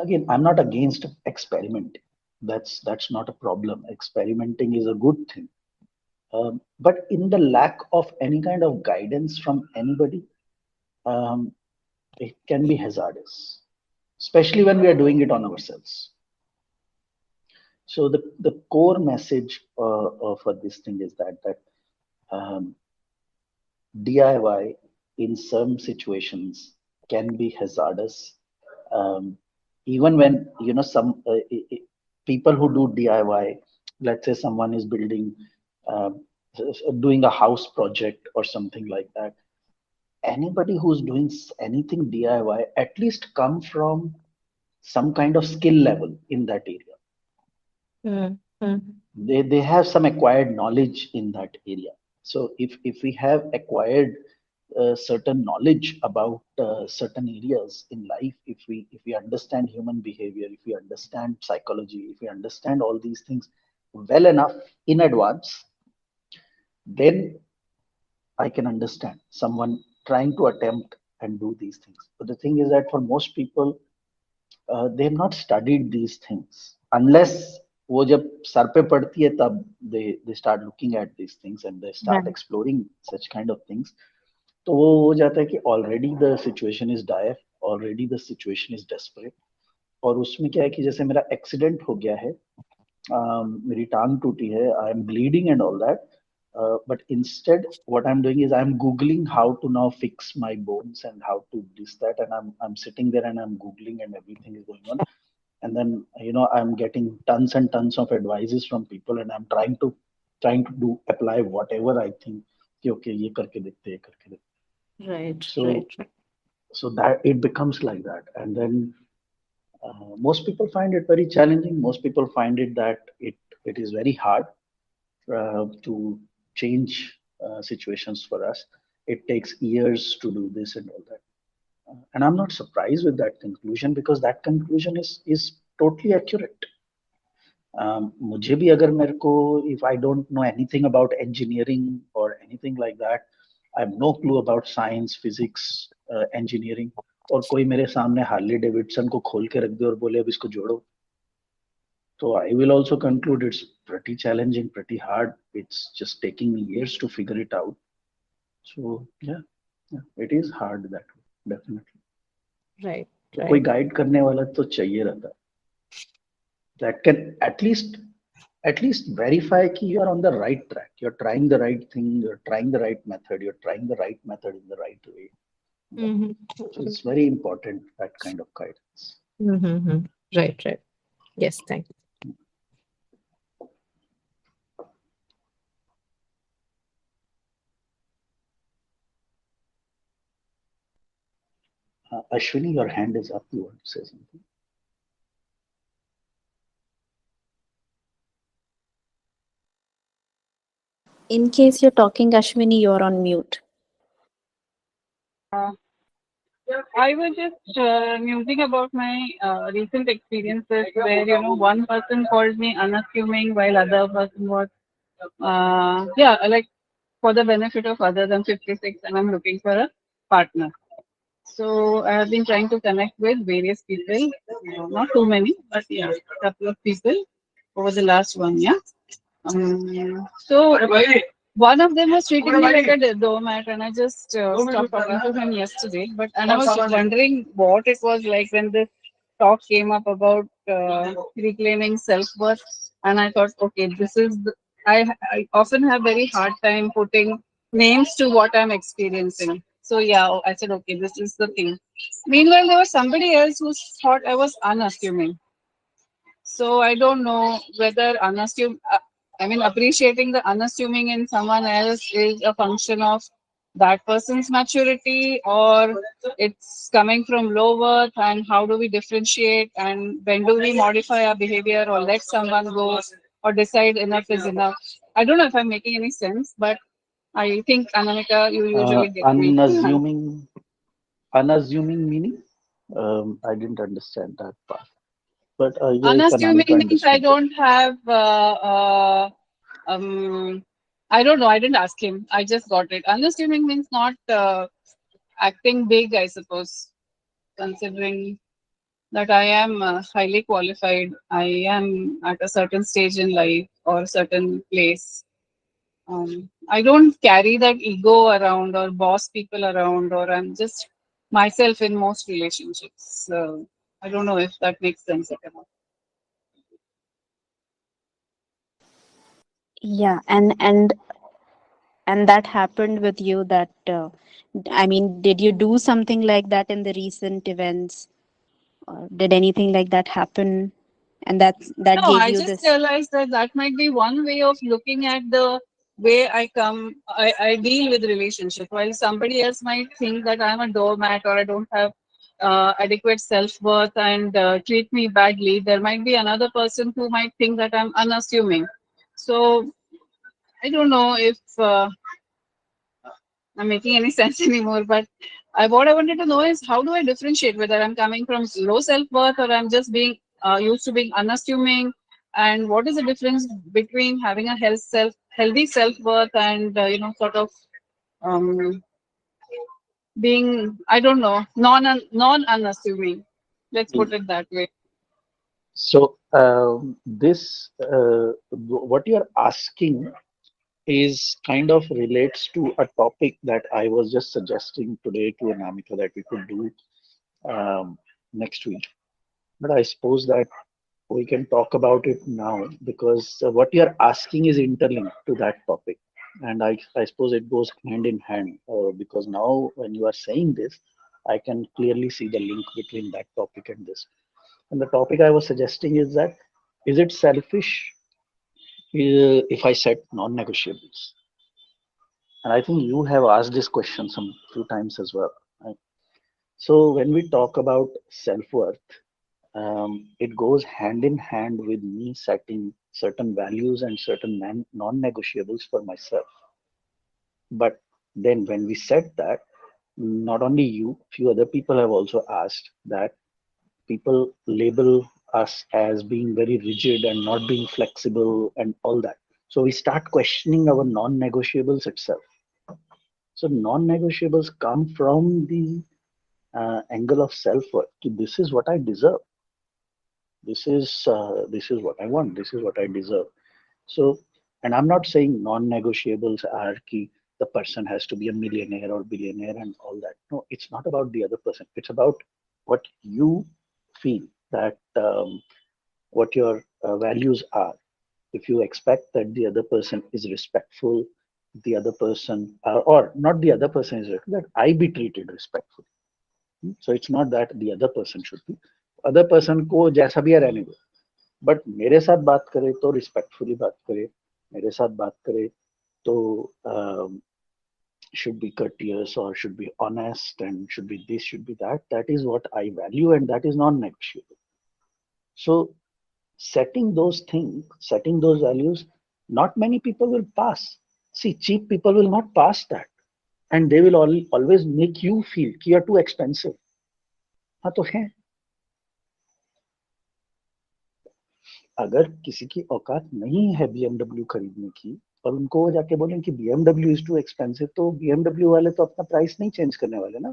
Again, I'm not against experiment. That's not a problem. Experimenting is a good thing. But in the lack of any kind of guidance from anybody, um, it can be hazardous, especially when we are doing it on ourselves. So the core message for this thing is that um, DIY in some situations can be hazardous. Um, Even when some people who do DIY, let's say someone is building, uh, doing a house project or something like that. Anybody who's doing anything DIY at least come from some kind of skill level in that area. Mm-hmm. They have some acquired knowledge in that area. So if we have acquired certain knowledge about certain areas in life, if we understand human behavior, if we understand psychology, if we understand all these things well enough in advance, then I can understand someone trying to attempt and do these things. But the thing is that for most people, they have not studied these things unless वो जब sir पे पड़ती है तब they start looking at these things and they start Right. exploring such kind of things. तो वो हो जाता है कि already the situation is dire, already the situation is desperate, और उसमें क्या है कि जैसे मेरा एक्सीडेंट हो गया है, मेरी टांग टूटी है, I am bleeding and all that, but instead what I'm doing is I'm googling how to now fix my bones and how to this that, and I'm sitting there and I'm googling and everything is going on, and then I'm getting tons and tons of advices from people, and I'm trying to do apply whatever I think कि okay ये करके देखते ये करके देखते. Right, So right, right. so that it becomes like that, and then most people find it very challenging. Most people find it that it is very hard to change situations for us. It takes years to do this and all that. And I'm not surprised with that conclusion because that conclusion is totally accurate. मुझे भी अगर मेरे को if I don't know anything about engineering or anything like that, I have no clue about science, physics, engineering, और कोई मेरे सामने Harley Davidson को खोल के रख दे और बोले अब इसको जोड़ो, so I will also conclude it's pretty challenging, pretty hard. It's just taking me years to figure it out. So yeah, it is hard that way, definitely. Right, तो कोई right. गाइड करने वाला तो चाहिए रहता है that can at least verify कि you are on the right track, you're trying the right thing, you're trying the right method, you're trying the right method in the right way. Mm-hmm. So it's very important, that kind of guidance. Mm-hmm. Right, right. Yes, thank you. Ashwini, your hand is up. You want to say something? In case you're talking, Ashwini, you're on mute. I was just musing about my recent experiences where one person called me unassuming while other person was like for the benefit of others. I'm 56 and I'm looking for a partner. So I have been trying to connect with various people, not too many, but yeah, a couple of people over the last 1 year. So one of them was treating me like a doormat, and I just stopped talking to him yesterday. And I was wondering what it was like when this talk came up about reclaiming self worth. And I thought, okay, this is. I often have very hard time putting names to what I'm experiencing. So yeah, I said, okay, this is the thing. Meanwhile, there was somebody else who thought I was unassuming. So I don't know whether appreciating the unassuming in someone else is a function of that person's maturity, or it's coming from low worth, and how do we differentiate, and when do we modify our behavior or let someone go or decide enough is enough. I don't know if I'm making any sense, but I think Anamika, you usually get me. Unassuming meaning? I didn't understand that part. But yeah, if Unassuming Anamika means I understood that. don't have. I don't know. I didn't ask him. I just got it. Unassuming means not acting big, I suppose. Considering that I am highly qualified, I am at a certain stage in life or certain place. I don't carry that ego around or boss people around, or I'm just myself in most relationships. So I don't know if that makes sense at all. Yeah, and that happened with you that I mean, did you do something like that in the recent events? Or did anything like that happen? And that No, gave I you just this. realized that that might be one way of looking at the way I deal with relationship. While somebody else might think that I'm a doormat or I don't have adequate self-worth and treat me badly, there might be another person who might think that I'm unassuming. So I don't know if I'm making any sense anymore, but what I wanted to know is how do I differentiate whether I'm coming from low self worth or I'm just being used to being unassuming, and what is the difference between having a healthy self worth and sort of um, being, I don't know, non unassuming. Let's put it that way. So what you're asking is kind of relates to a topic that I was just suggesting today to Anamika that we could do next week. But I suppose that we can talk about it now because what you're asking is interlinked to that topic. And I suppose it goes hand in hand because now when you are saying this, I can clearly see the link between that topic and this. And the topic I was suggesting is it selfish if I set non-negotiables? And I think you have asked this question some few times as well. Right? So when we talk about self-worth, it goes hand in hand with me setting certain values and certain non-negotiables for myself. But then when we set that, not only you, few other people have also asked that people label us as being very rigid and not being flexible and all that. So we start questioning our non-negotiables itself. So non-negotiables come from the angle of self-worth. This is what I deserve. This is what I want. This is what I deserve. So, and I'm not saying non-negotiables are key. The person has to be a millionaire or billionaire and all that. No, it's not about the other person. It's about what you feel that what your values are. If you expect that the other person is respectful, the other person, or not the other person is respectful, that I be treated respectfully. So it's not that the other person should be. Other person को जैसा भी है रहने दो. But मेरे साथ बात करे तो रिस्पेक्टफुली बात करे, मेरे साथ बात करे तो should be courteous or should be honest and should be this, should be that. That is what I value and that is non-negotiable. So setting those things, setting those values, not many people will pass. See, cheap people will not pass that. And they will always make you feel कि you're too expensive. हाँ तो है. अगर किसी की औकात नहीं है BMW खरीदने की और उनको वो जाके बोलें कि BMW is too expensive, तो BMW वाले तो अपना प्राइस नहीं चेंज करने वाले ना.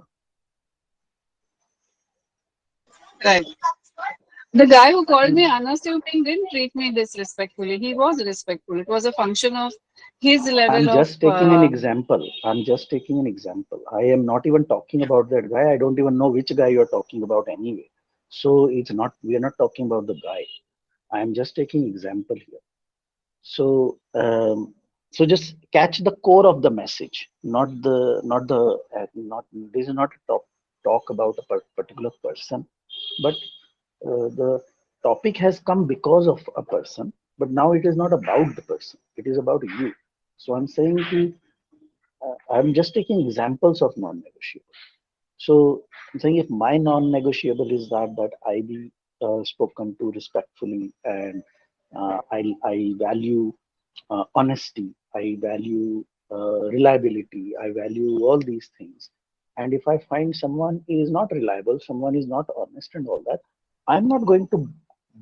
Right. The guy who called me unassuming didn't treat me disrespectfully. He was respectful. It was a function of his level I'm of. just taking an example. I'm just taking an example. I am not even talking about that guy. I don't even know which guy you're talking about anyway. So it's not. We are not talking about the guy. I am just taking example here. So so just catch the core of the message, not this is not a talk about a particular person, but the topic has come because of a person, but now it is not about the person, it is about you. So I'm saying I'm just taking examples of non-negotiable. So I'm saying if my non-negotiable is that I be spoken to respectfully, and I value honesty, I value reliability, I value all these things. And if I find someone is not reliable, someone is not honest and all that, I'm not going to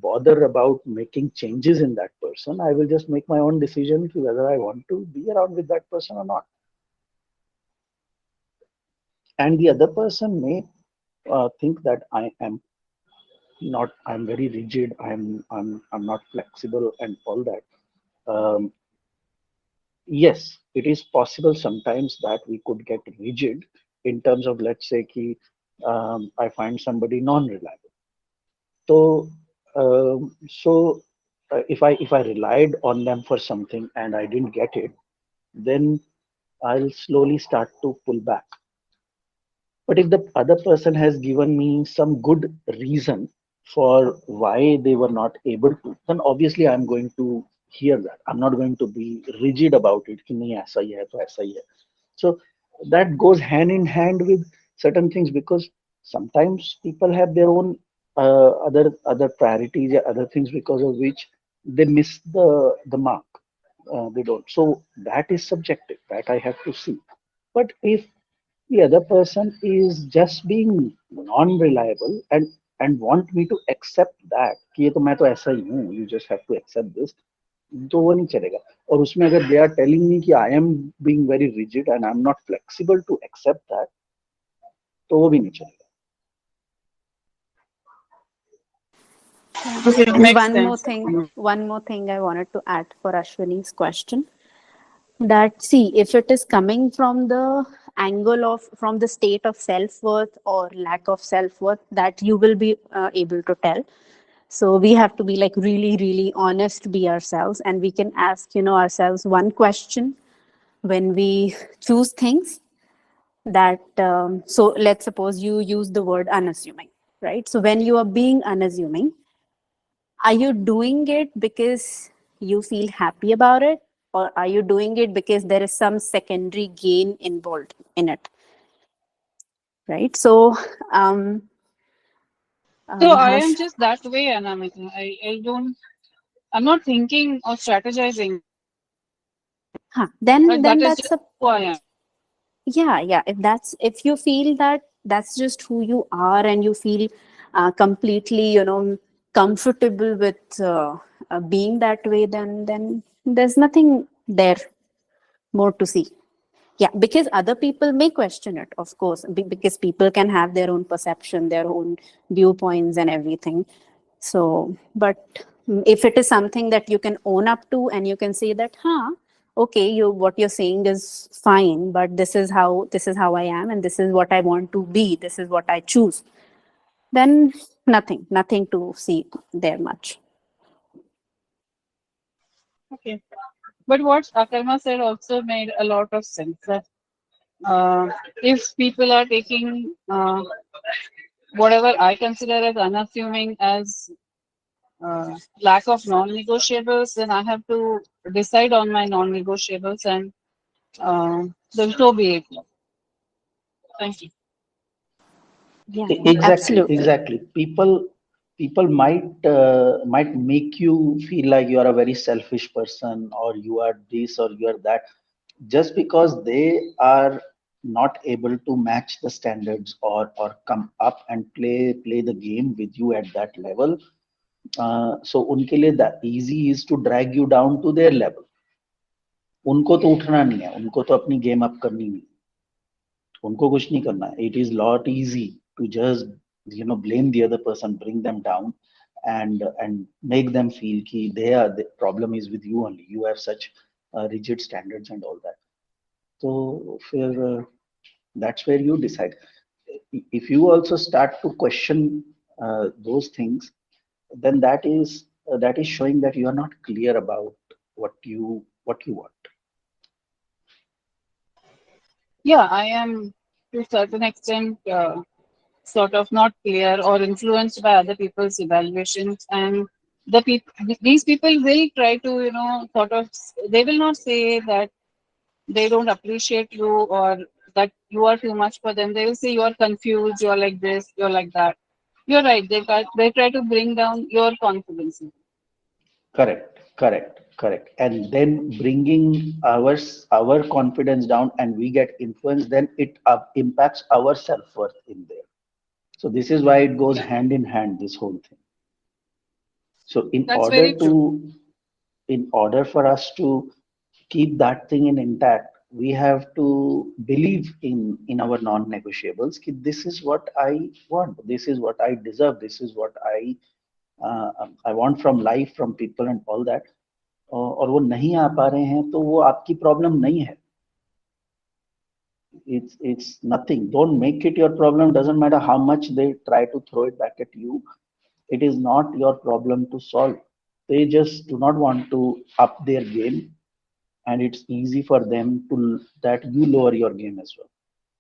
bother about making changes in that person. I will just make my own decision to whether I want to be around with that person or not. And the other person may think that I'm very rigid, I'm not flexible and all that. Yes, it is possible sometimes that we could get rigid in terms of, let's say I find somebody non-reliable. So if I relied on them for something and I didn't get it, then I'll slowly start to pull back. But if the other person has given me some good reason for why they were not able to, then obviously I'm going to hear that. I'm not going to be rigid about it. कि नहीं ऐसा ही है तो ऐसा ही है. So that goes hand in hand with certain things, because sometimes people have their own other priorities, other things because of which they miss the mark. They don't. So that is subjective. That I have to see. But if the other person is just being non-reliable and want me to accept that कि ये तो मैं तो ऐसा ही हूँ, you just have to accept this, तो वो नहीं चलेगा. और उसमें अगर they are telling me कि I am being very rigid and I'm not flexible to accept that, तो वो भी नहीं चलेगा. Okay, And makes one more thing I wanted to add for Ashwini's question. That see, if it is coming from the angle of from the state of self-worth or lack of self-worth that you will be able to tell. So we have to be like really, really honest, be ourselves, and we can ask, ourselves one question when we choose things that, so let's suppose you use the word unassuming, right? So when you are being unassuming, are you doing it because you feel happy about it? Or are you doing it because there is some secondary gain involved in it? Right. So, So I Harsh, am just that way, Anamika. I'm not thinking or strategizing, then but that is that's just a who I am. yeah. If you feel that that's just who you are, and you feel completely, comfortable with being that way, then there's nothing there more to see. Yeah, because other people may question it, of course, because people can have their own perception, their own viewpoints and everything. So, but if it is something that you can own up to, and you can say that, okay, what you're saying is fine, but this is how I am, and this is what I want to be, this is what I choose, then nothing to see there much. Okay. But what Akarma said also made a lot of sense. That if people are taking whatever I consider as unassuming as lack of non-negotiables, then I have to decide on my non-negotiables, and then so be it. Thank you. Yeah, Exactly, absolutely. exactly. People might make you feel like you are a very selfish person, or you are this or you are that, just because they are not able to match the standards, or come up and play the game with you at that level. So उनके लिए the easy is to drag you down to their level. उनको तो उठना नहीं है, उनको तो अपनी गेम अप करनी नहीं, उनको कुछ नहीं करना है. It is lot easy to just blame the other person, bring them down, and make them feel कि the problem is with you only, you have such rigid standards and all that. So that's where you decide. If you also start to question those things, then that is showing that you are not clear about what you want. Yeah, I am to a certain extent sort of not clear or influenced by other people's evaluations, and these people will try to sort of, they will not say that they don't appreciate you or that you are too much for them. They will say you are confused, you are like this, you're like that. You're right. They try to bring down your confidence. Correct. And then bringing our confidence down, and we get influenced, then it impacts our self-worth in there. So this is why it goes Yeah, hand in hand, this whole thing. So that's very true. in order for us to keep that thing in intact, we have to believe in our non-negotiables. Ki this is what I want, this is what I deserve, this is what I want from life, from people and all that. और वो नहीं आ पा रहे हैं, तो वो आपकी problem नहीं है. It's nothing. Don't make it your problem. Doesn't matter how much they try to throw it back at you. It is not your problem to solve. They just do not want to up their game, and it's easy for them to that you lower your game as well.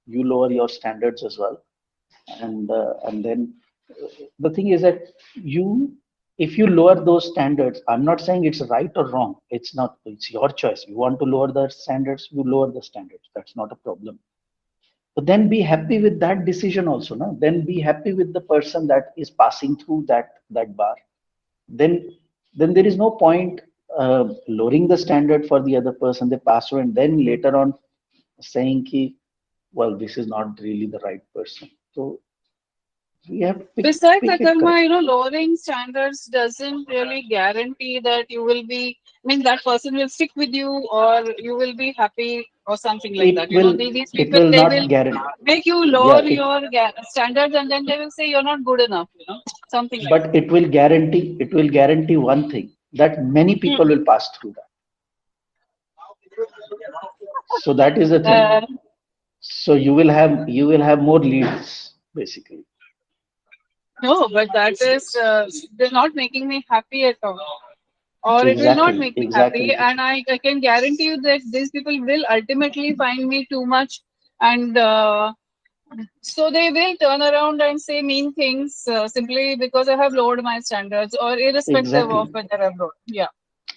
You lower your standards as well, and then the thing is that you if you lower those standards, I'm not saying it's right or wrong. It's not. It's your choice. You want to lower the standards, you lower the standards. That's not a problem. But then be happy with that decision also, no? Then be happy with the person that is passing through that bar. Then there is no point lowering the standard for the other person. They pass through, and then later on saying ki, well, this is not really the right person. So we have to Besides, pick it Akarma, correct. lowering standards doesn't really guarantee that you will be, I mean, that person will stick with you or you will be happy or something like It that. will These it people, will they not will guarantee. make you Yeah, lower your standards, and then they will say you're not good enough, something like but it will guarantee one thing, that many people that. will pass through that. So that is the Uh, thing. So you will have more leads basically. No, but that is they're not making me happy at all, or it will not Exactly, make me happy. exactly, And I can guarantee you that these people will ultimately find me too much, and so they will turn around and say mean things simply because I have lowered my standards, or irrespective of exactly, whether I've lowered. Yeah.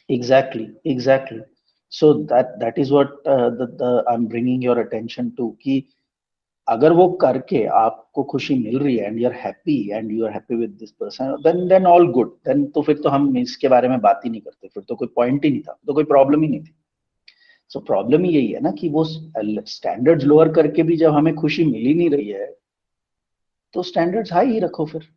exactly, exactly. So that is what the I'm bringing your attention to कि अगर वो करके आपको खुशी मिल रही है and you're happy and you are happy with this person, then all good. Then तो फिर तो हम इसके बारे में बात ही नहीं करते, फिर तो कोई पॉइंट ही नहीं था, तो कोई प्रॉब्लम ही नहीं थी. सो प्रॉब्लम ही यही है ना कि वो स्टैंडर्ड्स लोअर करके भी जब हमें खुशी मिल ही नहीं रही है तो स्टैंडर्ड्स हाई ही रखो फिर.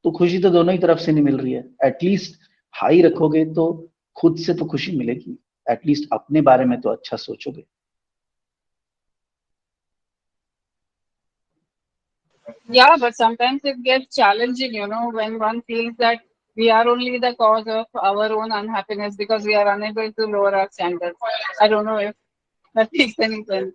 तो खुशी तो दोनों ही तरफ से नहीं मिल रही है. एटलीस्ट हाई रखोगे तो खुद से तो खुशी मिलेगी. एटलीस्ट अपने बारे में तो अच्छा सोचोगे. Yeah, but sometimes it gets challenging, when one feels that we are only the cause of our own unhappiness because we are unable to lower our standards. I don't know if that makes any sense.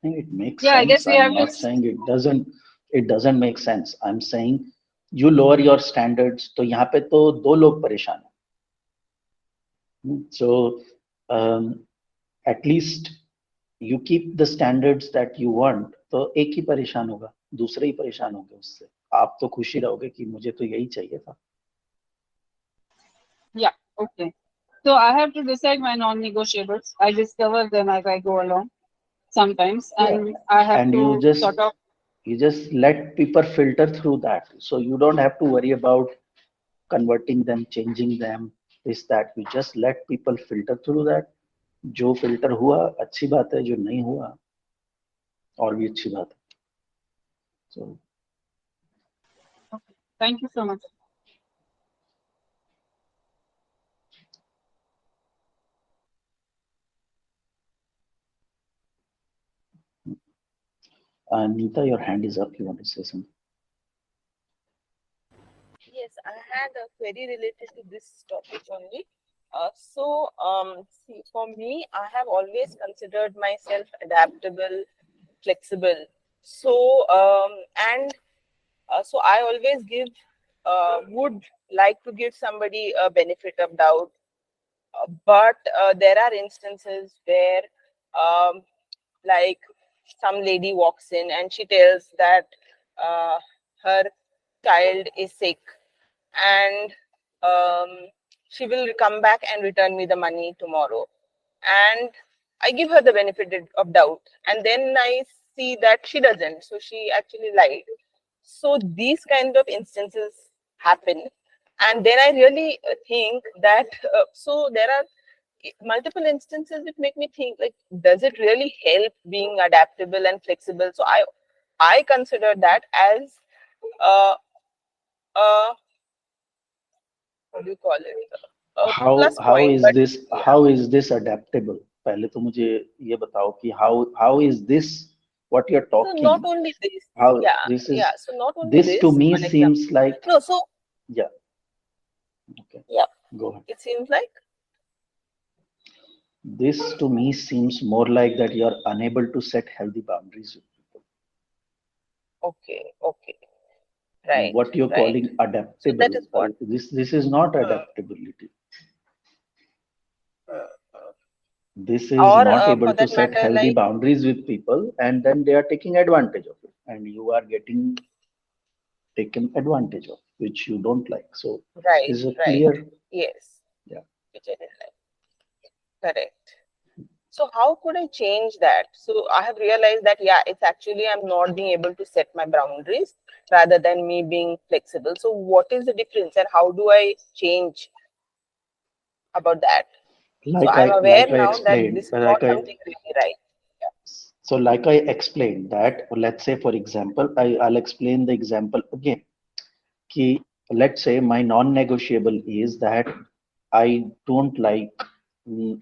I think it makes Yeah, I guess sense. we I'm have to. not saying it doesn't. It doesn't make sense. I'm saying you lower your standards तो यहाँ पे तो दो लोग परेशान हैं. So at least you keep the standards that you want. तो एक ही परेशान होगा, दूसरे ही परेशान होंगे उससे. आप तो खुशी रहोगे कि मुझे तो यही चाहिए था. Yeah, okay. So I have to decide my non-negotiables. I discover them as I go along sometimes, Yeah. and I have And to sort of. you just let people filter through that. So you don't have to worry about converting them, changing them, this, that. You just let people filter through that. जो filter हुआ अच्छी बात है, जो नहीं हुआ और भी अच्छी बात है. So Thank you so much. Anita, your hand is up. You want to say something? Yes, I had a query related to this topic only. See, for me, I have always considered myself adaptable, flexible. So, and so I always would like to give somebody a benefit of doubt. But there are instances where, um, like, some lady walks in and she tells that her child is sick, and she will come back and return me the money tomorrow. And I give her the benefit of doubt, and then I see that she doesn't, so she actually lied. So these kind of instances happen, and then I really think that so there are multiple instances which make me think, like, does it really help being adaptable and flexible? So I consider that as uh, uh, what do you call it, a plus point. But yeah, how is this adaptable? पहले तो मुझे ये बताओ कि how is this what you're so not talking? only this, How yeah, this yeah, is so not only this to this, me for example, seems like no, so yeah. Okay, yeah, go ahead. it seems like, This to me seems more like that you're unable to set healthy boundaries with people. okay, right, What you're right. calling So that adaptable, is what. this is not Hmm. adaptability. This is Or not for able to that set matter, healthy like, boundaries with people, and then they are taking advantage of it, and you are getting taken advantage of, which you don't like. So right, this is a right, clear, yes, yeah. which I didn't like. Correct. So how could I change that? So I have realized that, yeah, it's actually I'm not being able to set my boundaries rather than me being flexible. So what is the difference and how do I change about that? So I'm aware Like I now that explained, this is not something really right. Yeah. so like I explained that, let's say for example, I'll explain the example again. Ki, let's say my non-negotiable is that I don't like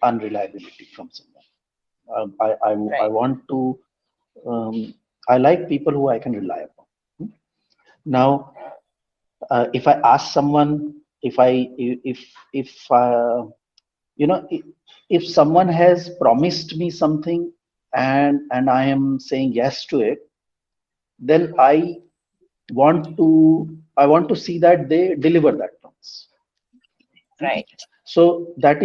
unreliability from someone. I Right. want to I like people who I can rely upon. Now, if I ask someone, if I if you know if someone has promised me something and I am saying yes to it, then want to I want to see that they deliver that promise. Right. So Yes.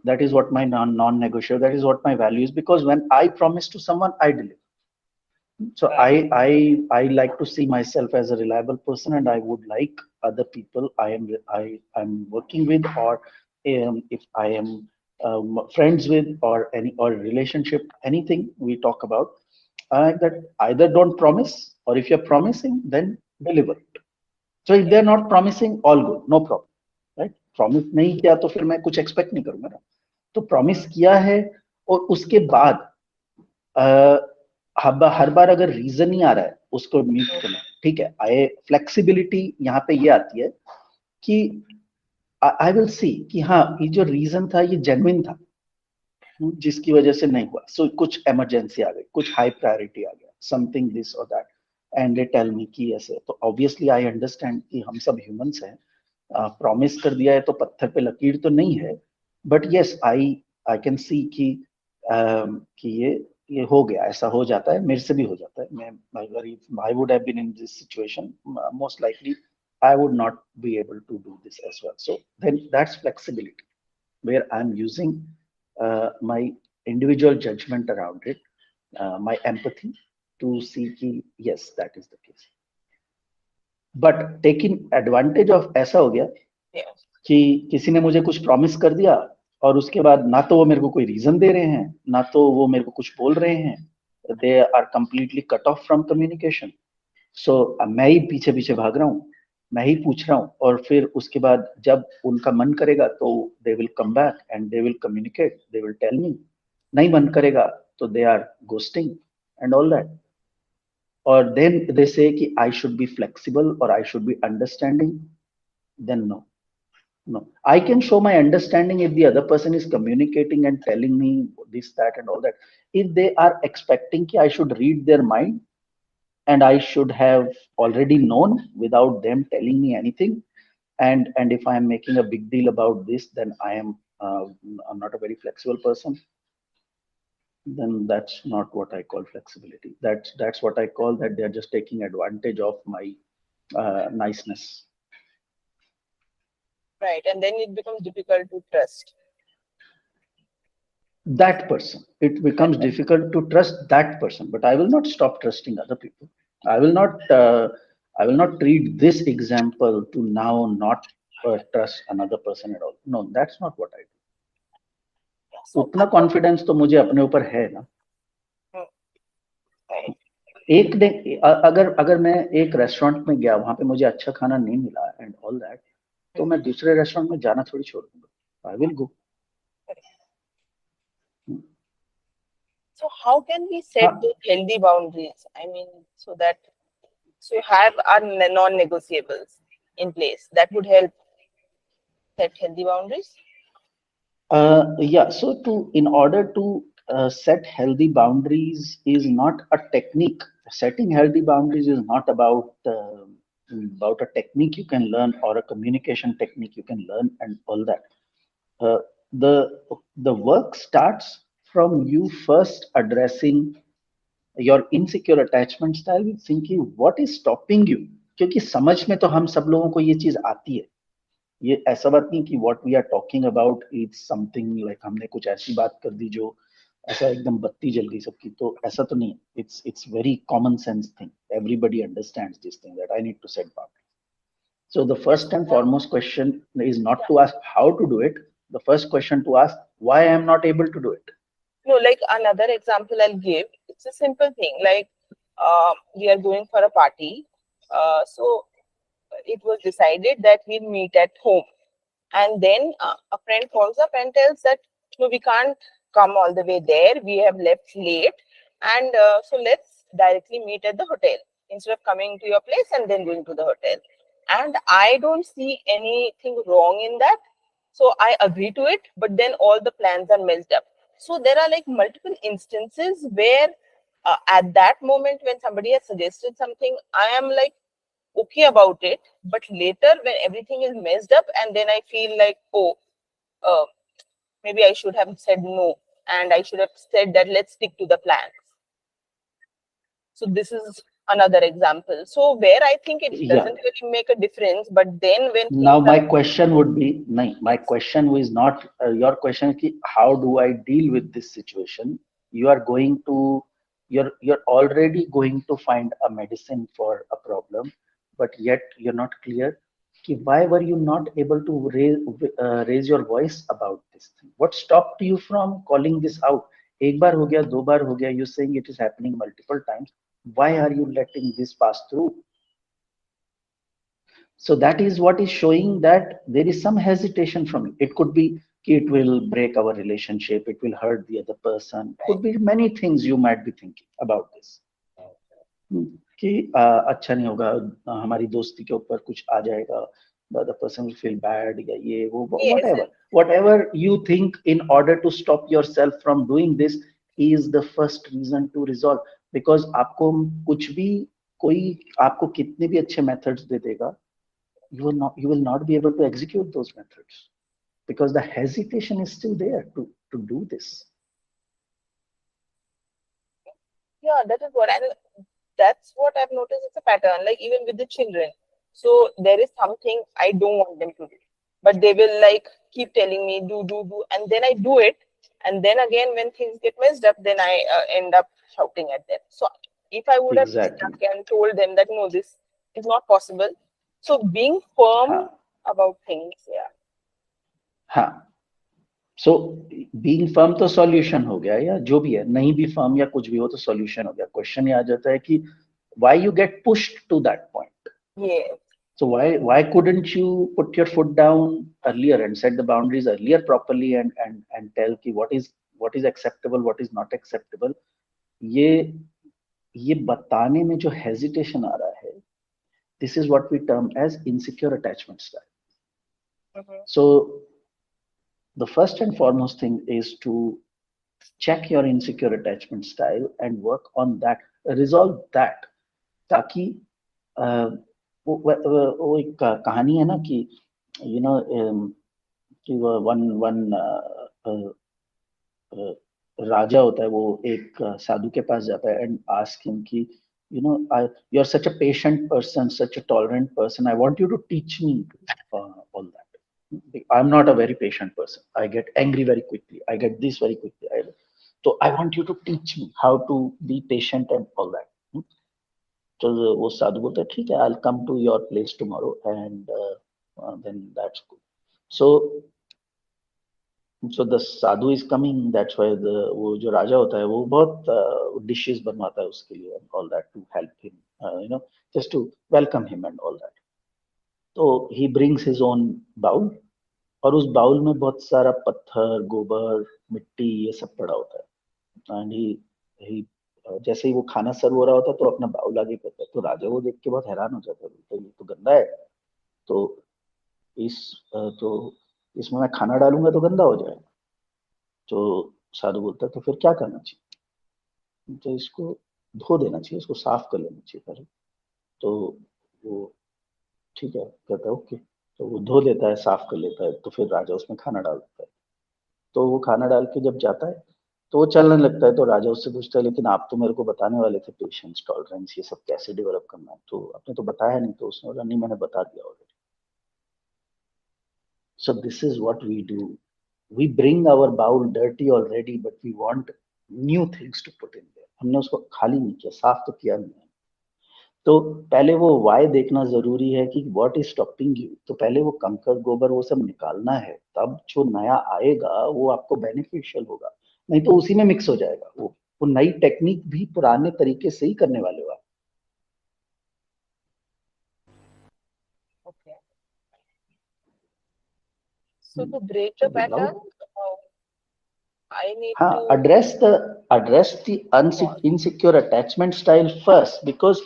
that is what my non-negotiable, that is what my value is, because when I promise to someone, I deliver. So Right. I like to see myself as a reliable person, and I would like other people I'm working with, or if I am friends with, or any or relationship, anything we talk about, I like that either don't promise, or if you're promising, then deliver it. So if they're not promising, all good, no problem, right? Promise नहीं किया तो फिर मैं कुछ expect नहीं करूंगा ना. तो promise किया है, और उसके बाद हर बार अगर रीजन नहीं आ रहा है उसको मीट करना, ठीक है, आई फ्लेक्सिबिलिटी यहाँ पे ये आती है कि आई विल सी कि हाँ, ये जो रीजन था ये जेन्युइन था, जिसकी वजह से नहीं हुआ. सो कुछ इमरजेंसी आ गई, कुछ हाई प्रायोरिटी आ गया, समथिंग दिस और that, and they tell me कि ऐसे. तो ऑब्वियसली आई अंडरस्टैंड कि हम सब ह्यूमंस हैं, प्रॉमिस कर दिया है तो पत्थर पे लकीर तो नहीं है, but yes I can see कि ये हो गया, ऐसा हो जाता है, मेरे से भी हो जाता है. मैं अगर I would have been in this situation, most likely I would not be able to do this as well. So then that's flexibility, where I'm using my individual judgment around it, my empathy to see कि yes, that is the case. But taking advantage of ऐसा हो गया Yes. कि किसी ने मुझे कुछ promise कर दिया, और उसके बाद ना तो वो मेरे को कोई रीजन दे रहे हैं, ना तो वो मेरे को कुछ बोल रहे हैं, they are completely cut off from communication. So मैं ही पीछे पीछे भाग रहा हूँ, मैं ही पूछ रहा हूँ, और फिर उसके बाद जब उनका मन करेगा तो they will come back and they will communicate, they will tell me. नहीं मन करेगा तो they are ghosting and all that. और देन दे से कि आई शुड बी फ्लेक्सिबल और I should be understanding. Then no, I can show my understanding if the other person is communicating and telling me this, that, and all that. If they are expecting that I should read their mind, and I should have already known without them telling me anything, and if I am making a big deal about this, then I'm not a very flexible person. Then that's not what I call flexibility. That's what I call that they are just taking advantage of my niceness. Right. And then it becomes difficult to trust. That person, it becomes difficult to trust that person. But I will not stop trusting other people. I will not treat this example to now not trust another person at all. No, that's not what I do. So उतना confidence तो मुझे अपने ऊपर है ना. right. एक दिन अगर मैं एक रेस्टोरेंट में गया, वहां पे मुझे अच्छा खाना नहीं मिला एंड ऑल दैट, तो मैं दूसरे रेस्टोरेंट में जाना थोड़ी छोड़ दूंगा. I will go. So how can we set those healthy boundaries? I mean, so you have our non-negotiables in place that would help set healthy boundaries. Yeah. So in order to set healthy boundaries is not a technique. Setting healthy boundaries is not about a technique you can learn, or a communication technique you can learn, and all that. The work starts from you first addressing your insecure attachment style with thinking what is stopping you. क्योंकि समझ में तो हम सब लोगों को ये चीज आती है. ये ऐसा बात नहीं कि what we are talking about is something like हमने कुछ ऐसी बात कर दी जो ऐसा एकदम बत्ती जल गई सबकी, तो ऐसा तो नहीं. It's very common sense thing. Everybody understands this thing that I need to set boundaries. So the first and foremost question is not to ask how to do it. The first question to ask, why I am not able to do it. No, like another example I'll give. It's a simple thing. Like we are going for a party. So it was decided that we'll meet at home. And then a friend calls up and tells that, no, we can't come all the way there. We have left late. And so let's directly meet at the hotel instead of coming to your place and then going to the hotel. And I don't see anything wrong in that. So I agree to it, but then all the plans are messed up. So there are like multiple instances where at that moment when somebody has suggested something, I am like okay about it, but later when everything is messed up and then I feel like, maybe I should have said no, and I should have said that let's stick to the plans. So this is another example. So where I think it Yeah. doesn't really make a difference, but then when Now things my are question would be, nahin, my question is not your question is ki, how do I deal with this situation? You are going to, you're already going to find a medicine for a problem, but yet you're not clear. Ki why were you not able to raise your voice about this thing? What stopped you from calling this out? एक बार हो गया, दो बार हो गया. You're saying it is happening multiple times. Why are you letting this pass through? So that is what is showing that there is some hesitation from you. It could be it will break our relationship, it will hurt the other person. Could be many things you might be thinking about this. कि अच्छा नहीं होगा, हमारी दोस्ती के ऊपर कुछ आ जाएगा, the other person will feel bad, या ये वो yes, whatever you think in order to stop yourself from doing this is the first reason to resolve. Because आपको कुछ भी कोई आपको कितने भी अच्छे methods दे देगा, you will not be able to execute those methods because the hesitation is still there to do this. yeah, that is what, and that's what I've noticed. It's a pattern, like even with the children. So there is something I don't want them to do, but they will like keep telling me do, and then I do it, and then again when things get messed up, then I end up shouting at them. So if I would have Exactly. stuck and told them that no, this is not possible, so being firm हाँ about things, yeah. हाँ. So being firm तो solution हो गया, या जो भी है, नहीं भी firm या कुछ भी हो तो solution हो गया. Question ये आ जाता है कि why you get pushed to that point. Yeah. So why couldn't you put your foot down earlier and set the boundaries earlier properly and tell कि what is acceptable, what is not acceptable. ये बताने में जो hesitation आ रहा है, this is what we term as insecure attachment style. So the first and foremost thing is to check your insecure attachment style and work on that, resolve that, ताकि वो एक कहानी है ना कि you know कि one राजा होता है, वो एक साधु के पास जाता है and ask him कि you're such a patient person, such a tolerant person, I want you to teach me all that. I'm not a very patient person, I get angry very quickly, I get this very quickly, so I want you to teach me how to be patient and all that. तो वो साधु बोलता है ठीक है, I'll come to your place tomorrow and then that's good. So the sadhu is coming, that's why वो जो राजा होता है वो बहुत dishes बनवाता है उसके लिए and all that to help him, just to welcome him and all that. तो he brings his own bowl और उस बाउल में बहुत सारा पत्थर, गोबर, मिट्टी ये सब पड़ा होता है and he जैसे ही वो खाना सर्व हो रहा होता है तो अपना बाउल आगे करता है, तो राजा वो देख के बहुत हैरान हो जाता है, तो ये तो गंदा है, तो इसमें मैं खाना डालूंगा तो गंदा हो जाएगा. तो साधु बोलता है तो फिर क्या करना चाहिए, तो इसको धो देना चाहिए, इसको साफ कर लेना चाहिए पहले. तो वो ठीक है कहता है ओके, तो वो धो देता है, साफ कर लेता है, तो फिर राजा उसमें खाना डाल देता है. तो वो खाना डाल के जब जाता है तो वो चलने लगता है, तो राजा उससे पूछता है लेकिन आप तो मेरे को बताने वाले थे पेशेंस, टॉलरेंस, ये सब कैसे डेवलप करना है, तो आपने तो बताया नहीं. तो उसने बोला नहीं, मैंने बता दिया already. So this is what we do. We bring our bowl dirty already, but we want new things to put in there. हमने उसको खाली नहीं किया, साफ तो किया नहीं है. तो पहले वो वाई देखना जरूरी है कि व्हाट इज स्टॉपिंग यू. तो पहले वो कंकर, गोबर, वो सब निकालना है, तब जो नया आएगा वो आपको बेनिफिशियल होगा. नहीं तो उसी में मिक्स हो जाएगा. वो नई टेक्निक भी पुराने तरीके से ही करने वाले हो आप. Okay. So to break the pattern, I need to address the insecure attachment style first, because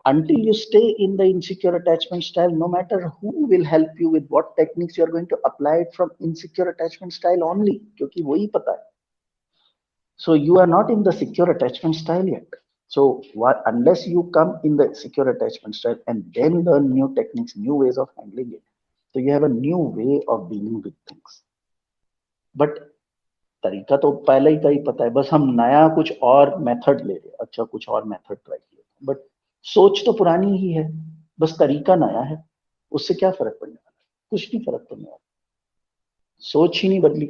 until you stay in the insecure attachment style, no matter who will help you with what techniques, you are going to apply it from insecure attachment style only, क्योंकि वही पता है. So you are not in the secure attachment style yet. So unless you come in the secure attachment style and then learn new techniques, new ways of handling it, so you have a new way of dealing with things. But तरीका तो पहले ही का ही पता है, बस हम नया कुछ और मेथड ले रहे हैं, अच्छा कुछ और मेथड ट्राई किए, बट सोच तो पुरानी ही है, बस तरीका नया है। उससे क्या फर्क पड़ने वाला है? कुछ नहीं फर्क पड़ने वाला, सोच ही नहीं बदली,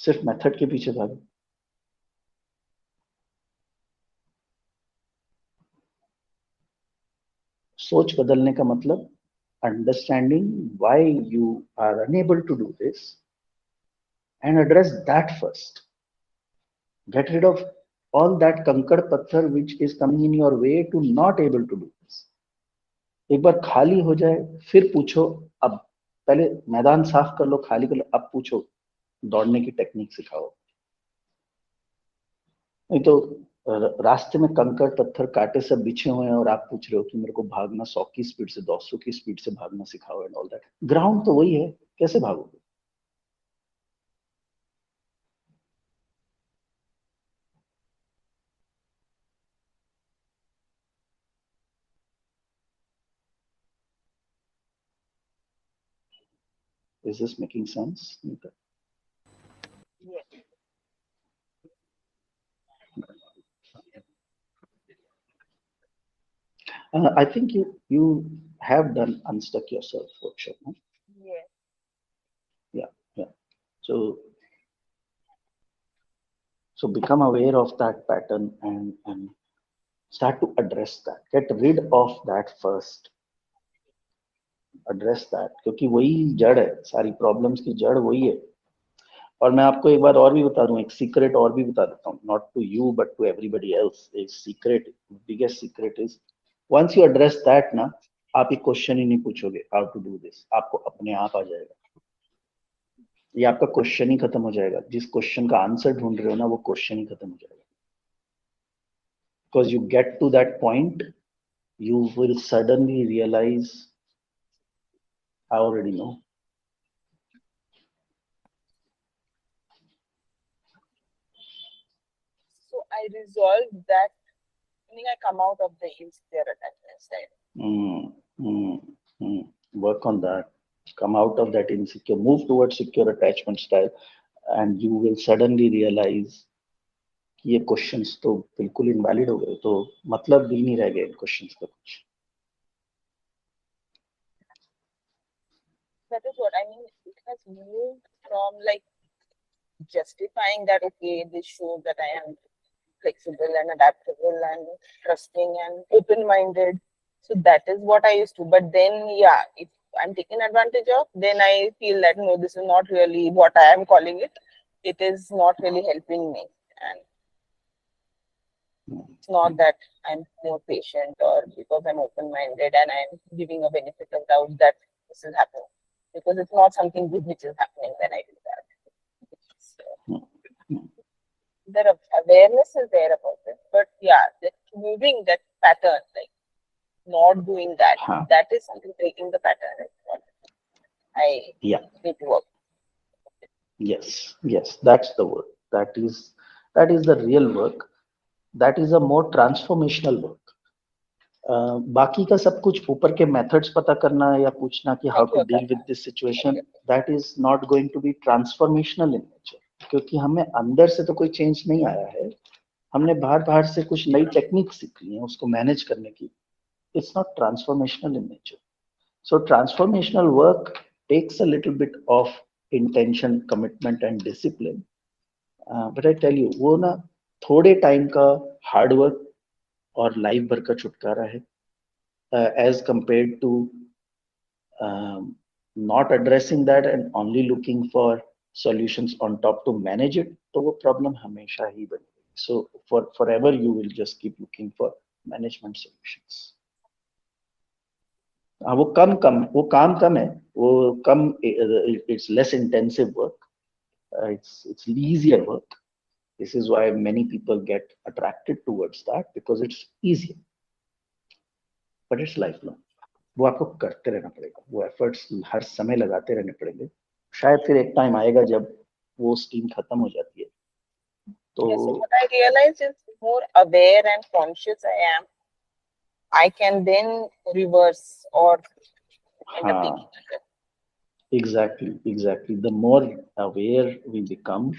सिर्फ मेथड के पीछे भागे। सोच बदलने का मतलब understanding why you are unable to do this and address that first. Get rid of all that कंकड़ पत्थर which is coming in your way to not able to do this. एक बार खाली हो जाए फिर पूछो, अब पहले मैदान साफ कर लो, खाली कर लो, अब पूछो दौड़ने की टेक्निक सिखाओ। नहीं तो रास्ते में कंकड़ पत्थर कांटे सब बिछे हुए हैं और आप पूछ रहे हो कि मेरे को भागना 100 की स्पीड से 200 की स्पीड से भागना सिखाओ एंड ऑल दैट। ग्राउंड तो वही है, कैसे भागोगे? Is this making sense? Yes. I think you have done Unstuck Yourself workshop, no? Yes. Yeah. So become aware of that pattern and start to address that. Get rid of that first. Address that, क्योंकि वही जड़ है, सारी problems की जड़ वही है। और मैं आपको एक बार और भी बता दूं, एक सीक्रेट और भी बता देता हूँ, not to you but to everybody else. एक secret, biggest secret is, once you address that ना, आप ये क्वेश्चन ही नहीं पूछोगे हाउ टू डू दिस, आपको अपने आप आ जाएगा। ये आपका क्वेश्चन ही खत्म हो जाएगा। जिस क्वेश्चन का आंसर ढूंढ रहे हो ना, वो क्वेश्चन ही खत्म हो जाएगा। Because you get to that point, you will suddenly realize, I already know. So I resolved that. I think I come out of the insecure attachment style. Work on that. Come out of that insecure, move towards secure attachment style, and you will suddenly realize कि ये questions तो बिल्कुल invalid हो गए, तो मतलब भी नहीं रह गया इन क्वेश्चंस का कुछ। That is what I mean. It has moved from like justifying that, okay, this shows that I am flexible and adaptable and trusting and open-minded. So that is what I used to. But then, yeah, if I'm taken advantage of, then I feel that no, this is not really what I am calling it. It is not really helping me. And it's not that I'm more patient or because I'm open-minded and I'm giving a benefit of doubt that this is happening. Because it's not something good which is happening when I do that. The awareness is there about it, but yeah, moving that pattern, like not doing that, that is something, breaking the pattern is what I need to work. Yes, that's the work. That is the real work. That is a more transformational work. बाकी का सब कुछ ऊपर के methods पता करना या पूछना कि how to deal with this situation, that is not going to be transformational in nature, क्योंकि हमें अंदर से तो कोई चेंज नहीं आया है। हमने बाहर से कुछ नई टेक्निक सीख ली है उसको मैनेज करने की। It's not transformational in nature. So transformational work takes a little bit of intention, commitment and discipline, but I tell you, वो ना थोड़े टाइम का हार्ड वर्क और लाइफ भर का छुटकारा है, as compared to not addressing that and only looking for solutions on top to manage it, तो वो प्रॉब्लम हमेशा ही बनेगी। So forever you will just keep looking for management solutions. वो काम कम है, वो कम, it's less intensive work, it's easier work. This is why many people get attracted towards that, because it's easier, but it's lifelong. वो आपको करते रहना पड़ेगा, वो एफर्ट्स हर समय लगाते रहने पड़ेंगे। शायद फिर एक टाइम आएगा जब वो स्टीम खत्म हो जाती है, तो what I realize is more aware and conscious I am, I can then reverse or end up taking it. Exactly. The more aware we become,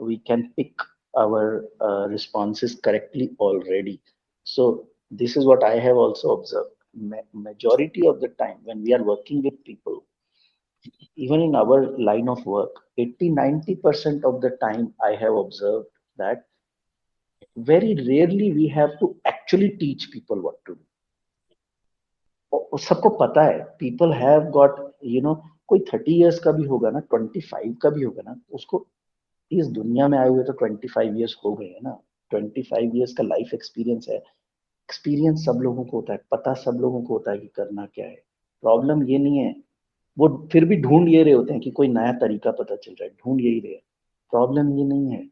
we can pick our responses correctly already. So this is what I have also observed. Majority of the time when we are working with people, even in our line of work, 80-90% of the time I have observed that very rarely we have to actually teach people what to do. सबको पता है, people have got, कोई 30 years का भी होगा ना, 25 का भी होगा ना, उसको इस दुनिया में आए हुए तो 25 years हो गए हैं ना, 25 years का लाइफ एक्सपीरियंस है। एक्सपीरियंस सब लोगों को होता है, पता सब लोगों को होता है कि करना क्या है। प्रॉब्लम ये नहीं है, वो फिर भी ढूंढ ये रहे होते हैं कि कोई नया तरीका पता चल रहा है, ढूंढ यही रहे। प्रॉब्लम ये नहीं है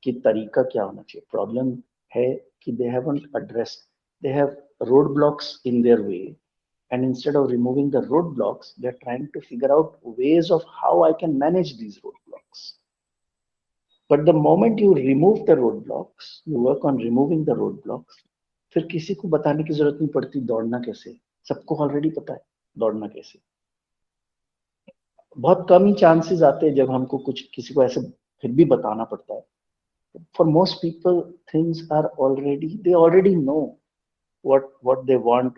कि तरीका क्या होना चाहिए, प्रॉब्लम है कि they haven't addressed, they have road blocks in their way, and instead of removing the roadblocks, they're trying to figure out ways of how I can manage these roadblocks. But the moment you remove the roadblocks, you work on removing the roadblocks, फिर किसी को बताने की जरूरत नहीं पड़ती दौड़ना कैसे, सबको ऑलरेडी पता है दौड़ना कैसे। बहुत कम ही चांसेस आते हैं जब हमको कुछ किसी को ऐसे फिर भी बताना पड़ता है। For most people, things are already, they already know what they want,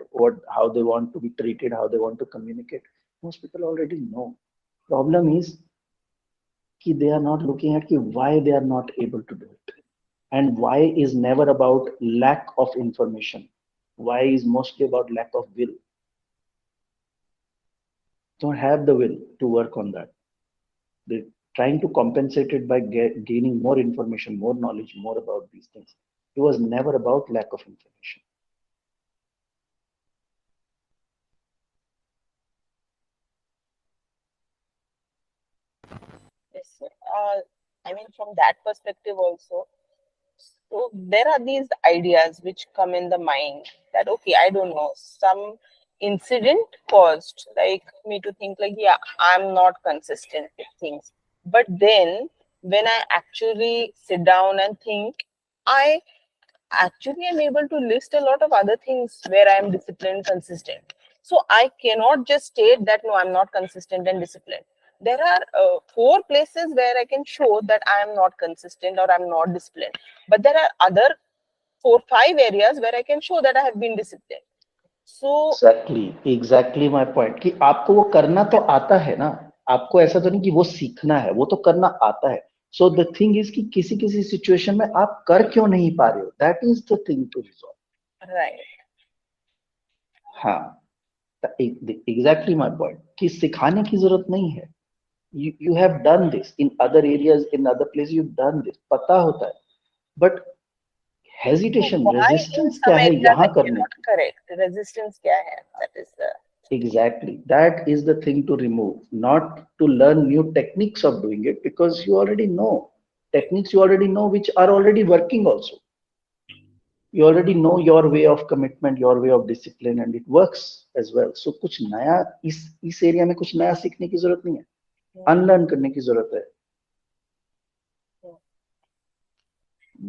how they want to be treated, how they want to communicate. Most people already know. Problem is कि they are not looking at कि why they are not able to do it, and why is never about lack of information. Why is mostly about lack of will. Don't have the will to work on that. They're trying to compensate it by gaining more information, more knowledge, more about these things. It was never about lack of information. Yes, sir. I mean, from that perspective also, so there are these ideas which come in the mind that, okay, I don't know, some incident caused like me to think like, yeah, I'm not consistent with things. But then when I actually sit down and think, I actually am able to list a lot of other things where I am disciplined, consistent. So I cannot just state that no, I'm not consistent and disciplined. There are four places where I can show that I am not consistent or I'm not disciplined. But there are other 4-5 areas where I can show that I have been disciplined. So Exactly my point कि आपको वो करना तो आता है ना, आपको ऐसा तो नहीं कि वो सीखना है, वो तो करना आता है। So the thing is कि किसी किसी सिचुएशन में आप कर क्यों नहीं पा रहे हो, that is the thing to resolve. right. हाँ, exactly my point कि सिखाने की जरूरत नहीं है. You have done this in other areas, in other places you've done this, पता होता है, but hesitation, Why in resistance some क्या है areas यहाँ I करने cannot की? correct? Resistance kya hai? That is the Exactly. That is the thing to remove, not to learn new techniques of doing it, because you already know techniques, you already know which are already working also. You already know your way of commitment, your way of discipline, and it works as well. So कुछ नया इस area में कुछ नया सीखने की जरूरत नहीं है, अनलर्न करने की जरूरत है.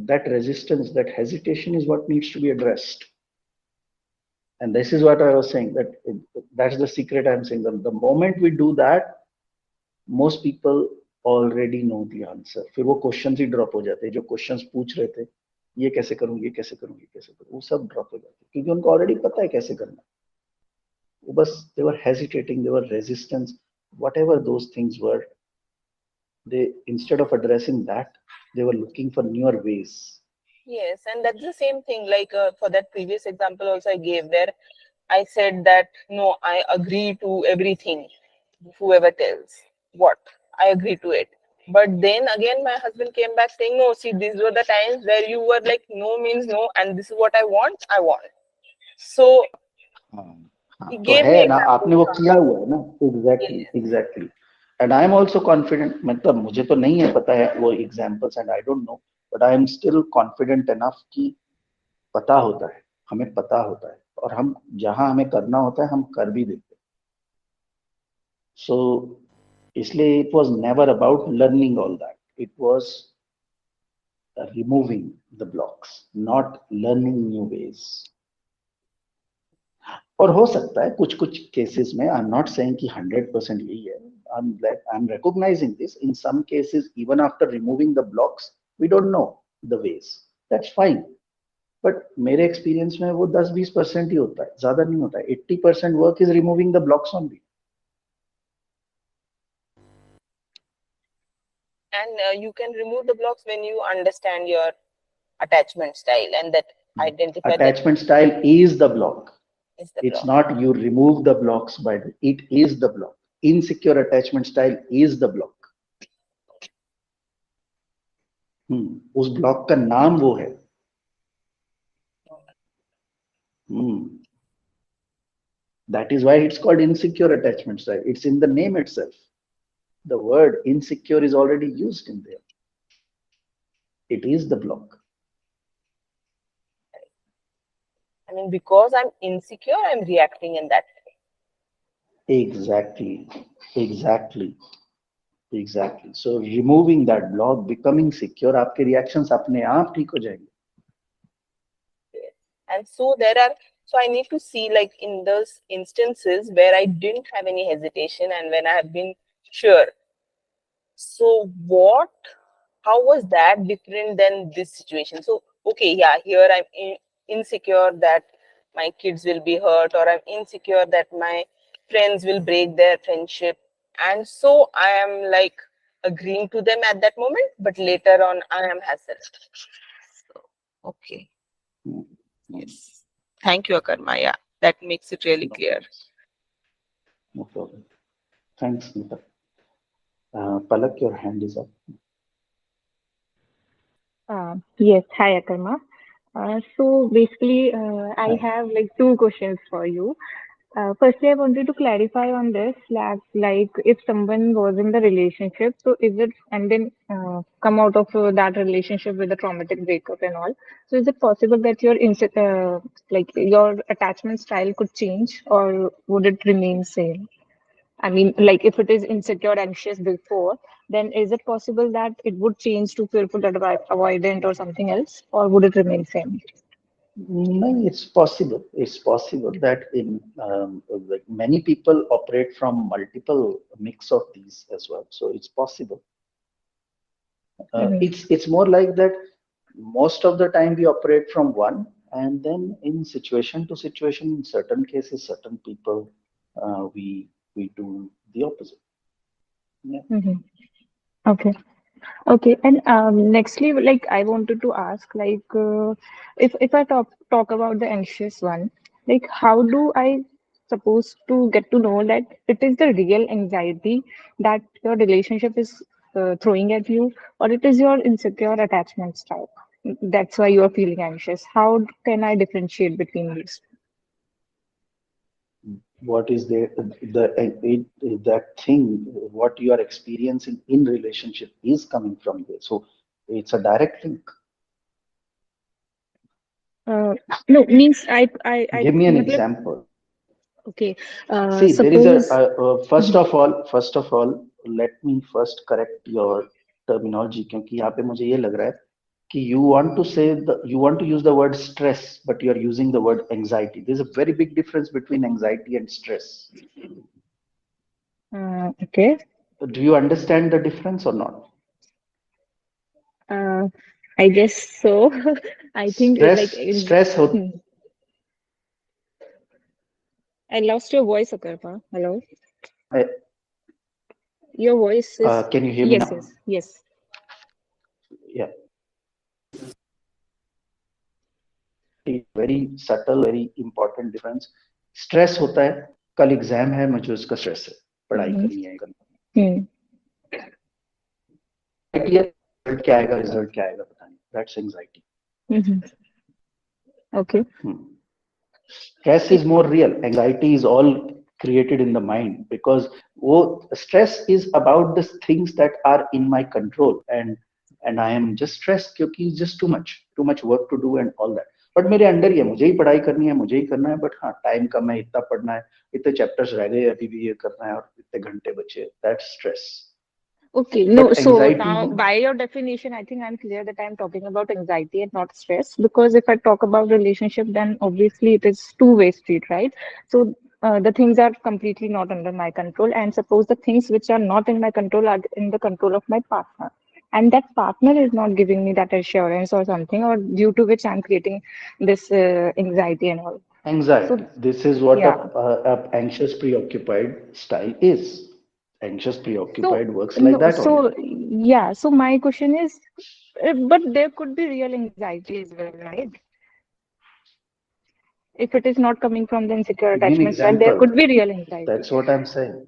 That resistance, that hesitation is what needs to be addressed. And this is what I was saying, that that's the secret I'm saying. The moment we do that, most people already know the answer. फिर वो questions ही drop हो जाते हैं, जो questions पूछ रहे थे, ये कैसे करूं, ये कैसे करूं, ये कैसे करूं, वो सब ड्रॉप हो जाते हैं क्योंकि उनको ऑलरेडी पता है कैसे करना. वो बस they were hesitating, they were resistance, whatever those things were. They, instead of addressing that, they were looking for newer ways. yes, and that's the same thing. Like for that previous example also I gave where I said that no, I agree to everything whoever tells what I agree to it. But then again, my husband came back saying, no, see, these were the times where you were like, no means no, and this is what I want, I want. So he तो gave me है ना, examples आपने वो from किया हुआ है ना. yes. Exactly and I am also confident. मतलब मुझे तो नहीं है पता है वो examples and I don't know, but I am still confident enough कि पता होता है, हमें पता होता है, और हम जहां हमें करना होता है हम कर भी देते हैं. सो इसलिए it was never about learning all that, it was removing the blocks, not learning new ways. और हो सकता है कुछ कुछ केसेस में, आई एम नॉट सेइंग कि 100% यही है, I'm recognizing this. In some cases, even after removing the blocks, we don't know the ways. That's fine. But मेरे एक्सपीरियंस में वो 10-20% ही होता है, ज्यादा नहीं होता है. 80% work is removing the blocks only. And you can remove the blocks when you understand your attachment style and that identify Attachment style is the block. is the It's block. not you remove the blocks by the, it is the block. Insecure attachment style is the block. उस block का नाम वो है. That is why it's called insecure attachment style. It's in the name itself. The word insecure is already used in there. It is the block. I mean, because I'm insecure, I'm reacting in that way. Exactly. So removing that block, becoming secure, आपके reactions अपने आप ठीक हो जाएंगे. And so so I need to see, like, in those instances where I didn't have any hesitation and when I have been sure. So how was that different than this situation? So, okay, yeah, here I'm insecure that my kids will be hurt, or I'm insecure that my friends will break their friendship. And so I am like agreeing to them at that moment, but later on I am hassled. So, okay. Yes. Thank you, Akarma. Yeah, that makes it really clear. No problem. Thanks, Nita. Palak, your hand is up. Yes, hi Akarma. So basically, I have like two questions for you. Firstly, I wanted to clarify on this, like if someone was in the relationship, so is it and then come out of that relationship with a traumatic breakup and all, so is it possible that like your attachment style could change, or would it remain same? I mean, like if it is insecure, anxious before, then is it possible that it would change to fearful, avoidant, or something else, or would it remain same? No, it's possible. It's possible that in like many people operate from multiple mix of these as well. So it's possible. It's more like that. Most of the time we operate from one, and then in situation to situation, in certain cases, certain people, we do the opposite. Yeah. Okay. Okay, and nextly, like I wanted to ask, like if I talk about the anxious one, like how do I supposed to get to know that it is the real anxiety that your relationship is throwing at you, or it is your insecure attachment style? That's why you are feeling anxious. How can I differentiate between these? What is that thing, what you are experiencing in relationship is coming from there. So it's a direct link. No, means Give me an example. Okay. See, there is Suppose. first of all, let me first correct your terminology, क्योंकि यहाँ पे मुझे ये लग रहा है कि you want to use the word stress, but you are using the word anxiety. There's a very big difference between anxiety and stress. Okay. Do you understand the difference or not? I guess so. I think Stress. I lost your voice, Akarma. Hello. Your voice is. Can you hear me now? Yes. Yeah. Very subtle, very important difference. Stress होता है, कल exam है, मुझे उसका stress है, पढ़ाई करनी है, रिजल्ट क्या आएगा पता नहीं. That's anxiety. Okay. Stress is more real. Anxiety is all created in the mind, because stress is about the things that are in my control, and I am just stressed क्योंकि it's just too much work to do and all that. But मेरे under ही है, मुझे ही पढ़ाई करनी है, मुझे ही करना है, बट हाँ टाइम कम है, इतना पढ़ना है, इतने चैप्टर्स रह गए, अभी भी ये करना है, और इतने घंटे बचे. That's stress. Okay, no, so now by your definition, I think I'm clear that I'm talking about anxiety and not stress, because if I talk about relationship, then obviously it is two-way street, right? So the things are completely not under my control, and suppose the things which are not in my control are in the control of my partner, and that partner is not giving me that assurance or something, or due to which I'm creating this anxiety and all. Anxiety. So This is what yeah. a anxious preoccupied style is. Anxious So preoccupied works like no, that only. so yeah. So my question is, but there could be real anxiety as well, right? If it is not coming from the insecure Give me an attachment style, there example. could be real anxiety. That's what I'm saying.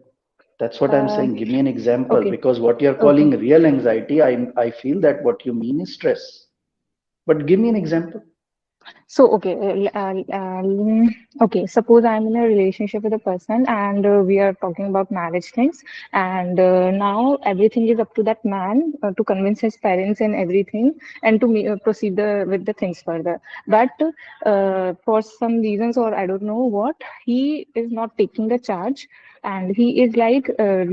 That's what I'm Uh, saying. Give me an example, okay, because what you're calling okay. real anxiety, I feel that what you mean is stress. But give me an example. So, okay, okay. Suppose I'm in a relationship with a person, and we are talking about marriage things, and now everything is up to that man to convince his parents and everything, and to proceed with the things further. But for some reasons, or I don't know what, he is not taking the charge, and he is like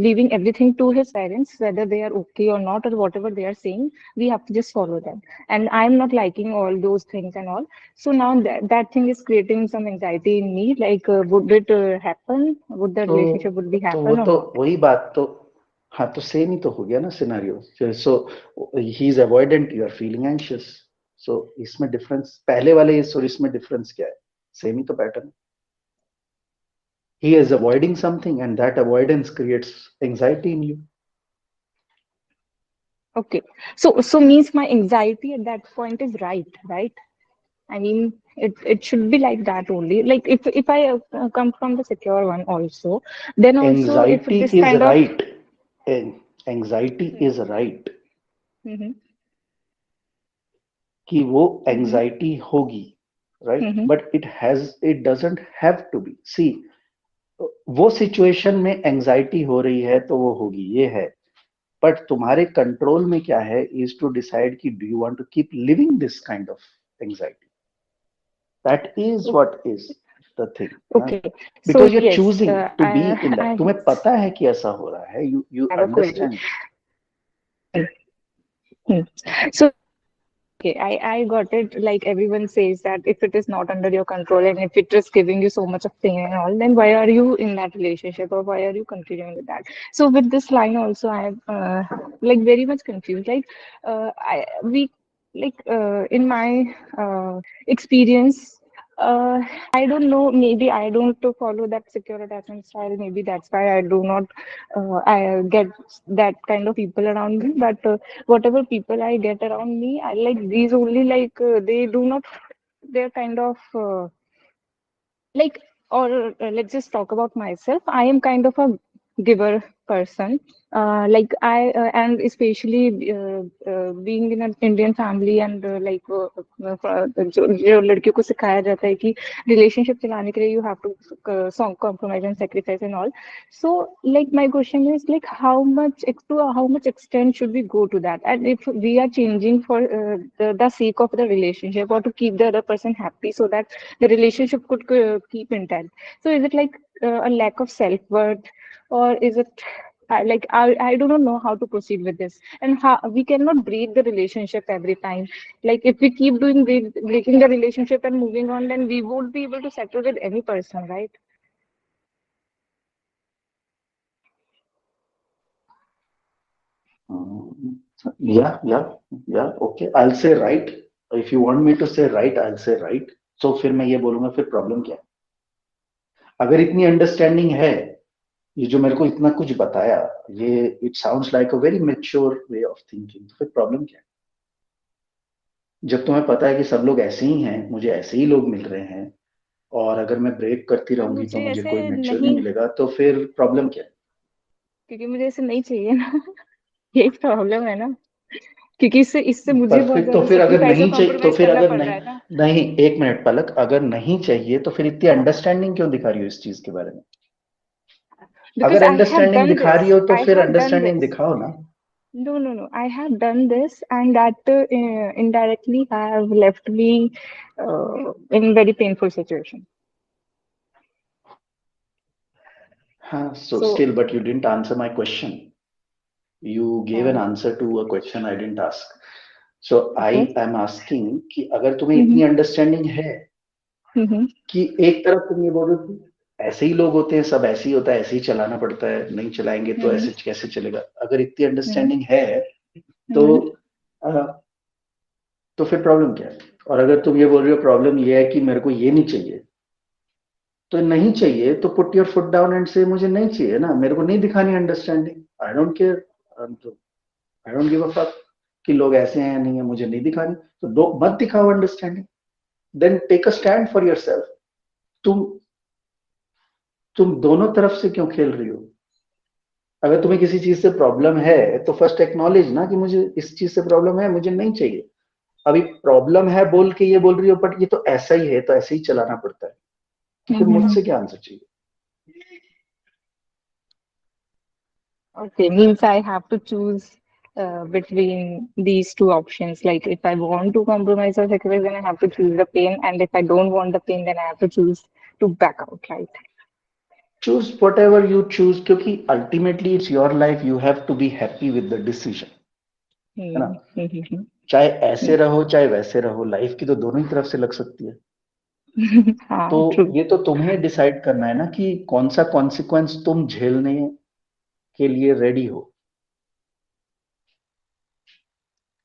leaving everything to his parents, whether they are okay or not, or whatever they are saying, we have to just follow them. And I'm not liking all those things and all, so now that thing is creating some anxiety in me. Like, would it happen? Would the तो relationship would be तो वो happen or तो not? वही बात तो, हाँ तो same ही तो हो गया ना scenario. So he is avoidant, you are feeling anxious. So इसमें डिफरेंस पहले वाले इस और इसमें डिफरेंस क्या है? सेम ही तो pattern. He is avoiding something, and that avoidance creates anxiety in you. Okay, so means my anxiety at that point is right, right? I mean, it should be like that only. Like if I come from the secure one also, then also if Anxiety this is kind of right. Anxiety is right. Mhm, कि वो mhm, anxiety होगी, right? mhm. But it doesn't have to be. See, वो situation में anxiety हो रही है तो वो होगी, ये है. बट तुम्हारे कंट्रोल में क्या है इज टू डिसाइड कि do you want to keep living this kind of anxiety. That is what is the thing. Okay, so because you are yes, choosing to be in that. I तुम्हें पता है कि ऐसा हो रहा है, you have a query. Understand. Hmm. So okay, I got it. Like everyone says that if it is not under your control and if it is giving you so much of pain and all, then why are you in that relationship or why are you continuing with that? So with this line also, I am like very much confused. Like I we like in my experience, I don't know. Maybe I don't follow that secure attachment style. Maybe that's why I do not I get that kind of people around me. But whatever people I get around me, I like these only, like they do not, they're kind of like, or let's just talk about myself. I am kind of a giver person. Like I and especially being in an Indian family, and like जो लड़कियों को सिखाया जाता है कि relationship चलाने के लिए you have to compromise and sacrifice and all. So like my question is like how much extent should we go to that? And if we are changing for the sake of the relationship or to keep the other person happy so that the relationship could keep intact. So is it like a lack of self-worth, or is it like I do not know how to proceed with this, and how we cannot break the relationship every time. Like if we keep doing breaking the relationship and moving on, then we won't be able to settle with any person, right? या okay, I will say right. If you want me to say right, I will say right. So फिर मैं ये बोलूंगा, फिर problem क्या है? अगर इतनी अंडरस्टैंडिंग है, ये जो मेरे को इतना कुछ बताया, ये it sounds like a very mature way of thinking, तो फिर प्रॉब्लम क्या है? जब तुम्हें पता है कि सब लोग ऐसे ही हैं, मुझे ऐसे ही लोग मिल रहे हैं, और अगर मैं ब्रेक करती पर रहूंगी तो मुझे मुझे ऐसे कोई मैच्योर नहीं नहीं, मिलेगा, तो फिर प्रॉब्लम क्या है? क्योंकि मुझे ऐसे नहीं चाहिए ना। यही प्रॉब्लम है ना, क्योंकि इससे इससे मुझे बहुत परफेक्ट. तो ज्यादा फिर अगर सेक्रीफाइस और नहीं चाहिए, तो कॉम्प्रोमाइज फिर करना अगर पड़ नहीं, रहा है ना। नहीं, एक मिनट पलक, अगर नहीं चाहिए तो फिर इतनी अंडरस्टैंडिंग क्यों दिखा रही हो इस चीज के बारे में? Because अगर I have अंडरस्टैंडिंग done दिखा this. रही हो तो I फिर have done अंडरस्टैंडिंग this. दिखाओ ना. No, no, no. I have done this, and that indirectly have left me in very painful situation. हाँ, so So, still, but you didn't answer my question. You gave an uh, answer to a question I didn't ask. So okay. I am asking कि अगर तुम्हें Mm-hmm. इतनी understanding है Mm-hmm. कि एक तरफ तुम ये बोलो कि ऐसे ही लोग होते हैं, सब ऐसे ही होता है, ऐसे ही चलाना पड़ता है, नहीं चलाएंगे तो ऐसे कैसे चलेगा? अगर इतनी अंडरस्टैंडिंग है तो तो फिर प्रॉब्लम क्या है? और अगर तुम ये बोल रहे हो प्रॉब्लम ये है कि मेरे को ये नहीं चाहिए, तो नहीं चाहिए तो put your foot down and से मुझे नहीं चाहिए ना, मेरे को नहीं दिखानी understanding, I don't care, I don't give a fuck कि लोग ऐसे हैं या नहीं है, मुझे नहीं दिखानी, तो दो मत दिखाओ understanding, then take a stand for yourself. तुम तुम दोनों तरफ से क्यों खेल रही हो? अगर तुम्हें किसी चीज से प्रॉब्लम है तो फर्स्ट एक्नॉलेज ना कि मुझे इस चीज से प्रॉब्लम है, मुझे नहीं चाहिए। अभी प्रॉब्लम है बोल के ये बोल रही हो बट ये तो ऐसा ही है, तो ऐसे ही चलाना पड़ता है, तो फिर मुझसे क्या आंसर चाहिए? Okay, means I have to choose between these two options. Like if I want to compromise or sacrifice, then I have to choose the pain, and if I don't want the pain, then I have to choose to back out, right? Choose whatever you choose, क्योंकि ultimately it's your life, you have to be happy with the decision, है ना? चाहे ऐसे रहो चाहे वैसे रहो, life की तो दोनों ही तरफ से लग सकती है। तो हाँ, true. ये तो तुम्हें डिसाइड करना है ना कि कौन सा कॉन्सिक्वेंस तुम झेलने के लिए रेडी हो।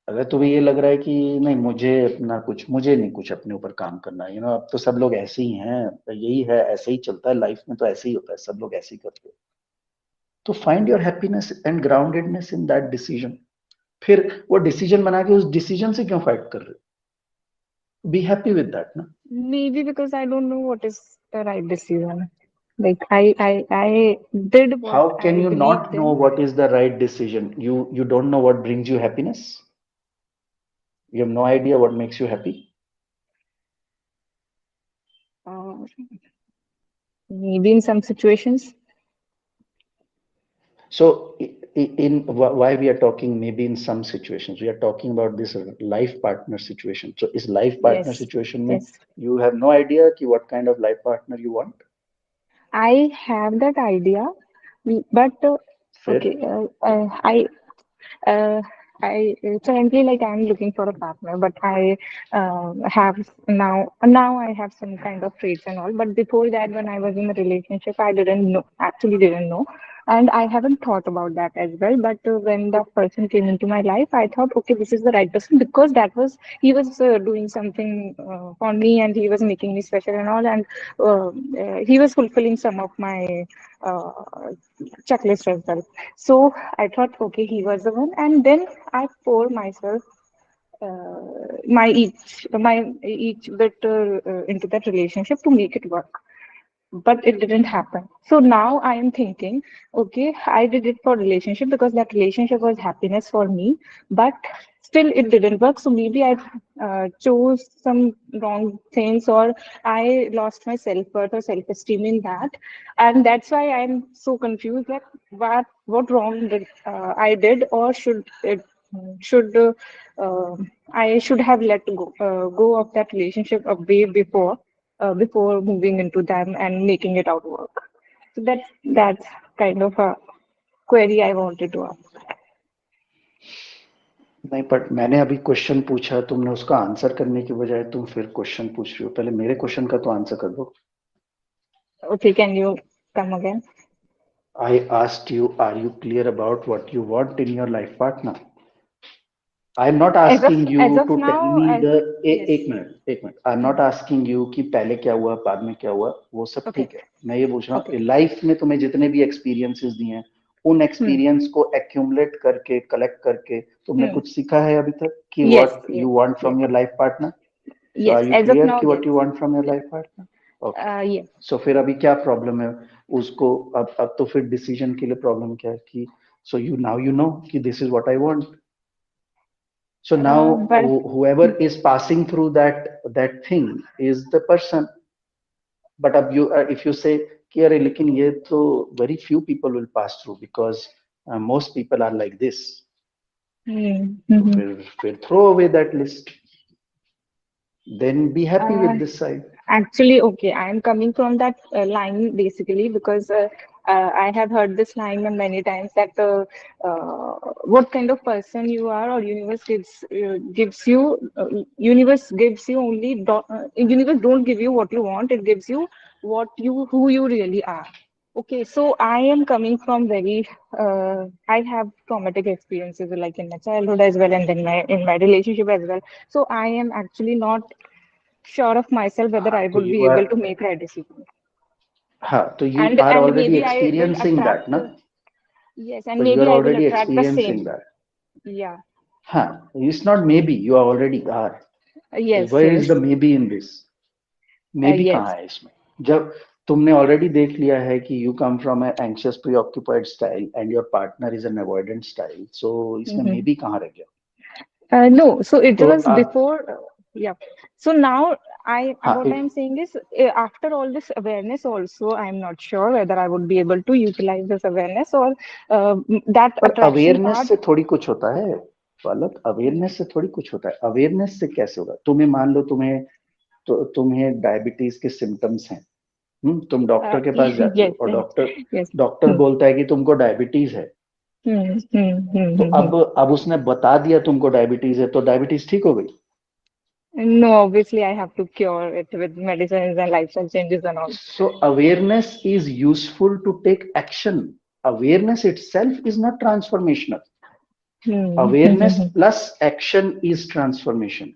अगर तुम्हें ये लग रहा है कि नहीं मुझे नहीं कुछ अपने ऊपर काम करना है, अब तो सब लोग ऐसे ही हैं, यही है, ऐसे ही चलता है लाइफ में, तो ऐसे ही होता है, सब लोग ऐसे ही करते हैं, तो find your happiness and groundedness in that decision. फिर वो डिसीजन बना के उस डिसीजन से क्यों फाइट कर रहे हो? बी हैप्पी विद दैट ना। Maybe because I don't know what is the right decision. Like I did what How can I you not believed know in. what is the right decision? You don't know what brings you happiness? You have no idea what makes you happy? Uh, Maybe in some situations. So, in why we are talking maybe in some situations, we are talking about this life partner situation. So, is life partner Yes, situation mean yes. you have no idea ki what kind of life partner you want? I have that idea, but Fair. okay, uh, currently like I'm looking for a partner, but I have now I have some kind of traits and all. But before that, when I was in a relationship, I didn't know, and I haven't thought about that as well. But when that person came into my life, I thought, okay, this is the right person because that was he was doing something for me, and he was making me special and all, and he was fulfilling some of my uh, checklist as well. So I thought, okay, he was the one, and then I pour myself my each bit into that relationship to make it work, but it didn't happen. So now I am thinking, okay, I did it for relationship because that relationship was happiness for me, but still it didn't work. So maybe I chose some wrong things, or I lost my self-worth or self-esteem in that, and that's why I'm so confused that what wrong did I did, or should I should have let go of that relationship a way before moving into them and making it out work. So that's kind of a query I wanted to ask. नहीं, but मैंने अभी question पूछा, तुमने उसका answer करने की बजाय तुम फिर क्वेश्चन पूछ रही हो। पहले मेरे क्वेश्चन का तो आंसर कर दो। Okay, can you come again? I asked you, are you clear about what you want in your life partner? I am not asking you As of to tell now, me the yes. एक minute I am not asking you कि पहले क्या हुआ बाद में क्या हुआ, वो सब Okay, ठीक है। मैं ये पूछ रहा हूँ okay. लाइफ में तुम्हें जितने भी एक्सपीरियंसेस दिए हैं, उन एक्सपीरियंस को एक्यूमुलेट करके कलेक्ट करके तुमने कुछ सीखा है अभी तक कि Yes, what yes, you want yes, from your life partner? So yes. Are you As of clear now, कि yes. What you want from your life partner? Okay, Yes. So फिर अभी क्या प्रॉब्लम है उसको? अब तो फिर डिसीजन के लिए प्रॉब्लम क्या है कि so you now you know कि this is what I want. So now But whoever is passing through that thing is the person. But अब you if you say कि अरे लेकिन ये तो very few people will pass through because most people are like this, तो फिर throw away that list. Then be happy with this side. actually, okay, I am coming from that line basically because I have heard this line many times that what kind of person you are, or gives you universe gives you only universe don't give you what you want, it gives you who you really are. Okay, so I am coming from I have traumatic experiences like in my childhood as well, and then in my relationship as well. So I am actually not sure of myself whether हाँ, I तो would you be able are to make right decision. हाँ, तो you And are and already maybe I will experiencing that, attract, ना? yes, and So you maybe are I will already attract the experiencing same. that. Yeah. हाँ, it's not maybe, you already are. Yes, Where is yes. the maybe in this? Maybe Yes. कहाँ है इसमें? जब तुमने already देख लिया है कि you come from an anxious preoccupied style and your partner is an avoidant style, so इसमें Mm-hmm. maybe कहाँ रह गया? No, so it तो was अब before, yeah. So now हाँ, what I'm saying is, after all this awareness, also, I'm not sure whether I would be able to utilize this awareness or that पर attraction awareness part. से थोड़ी कुछ होता है पलक, awareness से थोड़ी कुछ होता है. अवेयरनेस से कैसे होगा? तुम्हें मान लो तुम्हें डायबिटीज के सिम्टम्स हैं, तुम डॉक्टर के पास जाते Yes, हो और yes. डॉक्टर बोलता है कि तुमको डायबिटीज है. तो अब उसने बता दिया तुमको डायबिटीज है, तो डायबिटीज ठीक हो गई? No, obviously I have to cure it with medicines and lifestyle changes and all. So awareness is useful to take action. Awareness itself is not transformational. Awareness plus action is transformation.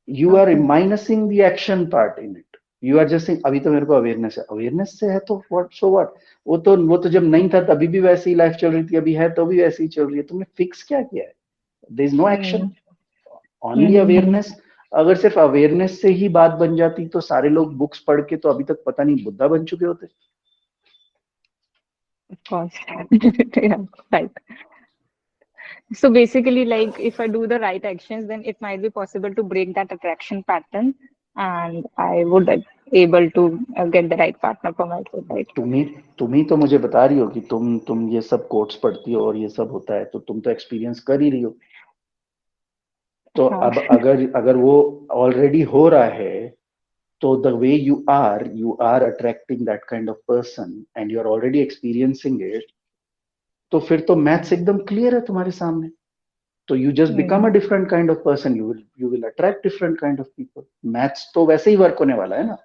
You are minusing the action part in it. You are just saying अभी तो मेरे को awareness है. Awareness से है तो what, so what? वो तो जब नहीं था तभी भी वैसी ही लाइफ चल रही थी, अभी है तो भी वैसी ही चल रही है. तुमने फिक्स क्या किया है? There is no action, only awareness. अगर सिर्फ अवेयरनेस से ही बात बन जाती तो सारे लोग बुक्स पढ़ के तो अभी तक पता नहीं बुद्धा बन चुके होते. Of course. Yeah, right. So basically, like if I do the right actions, then it might be possible to break that attraction pattern, and I would be able to get the right partner for myself, right? तुम ही तो मुझे बता रही हो कि तुम ये सब कोट्स पढ़ती हो और ये सब होता है, तो तुम तो एक्सपीरियंस कर ही रही हो. तो अब अगर वो ऑलरेडी हो रहा है, तो the way you are attracting that kind of person and you are already experiencing it, तो फिर तो मैथ्स एकदम क्लियर है तुम्हारे सामने. तो you just become a different kind of person, you will attract different kind of people. Maths तो वैसे ही वर्क होने वाला है ना.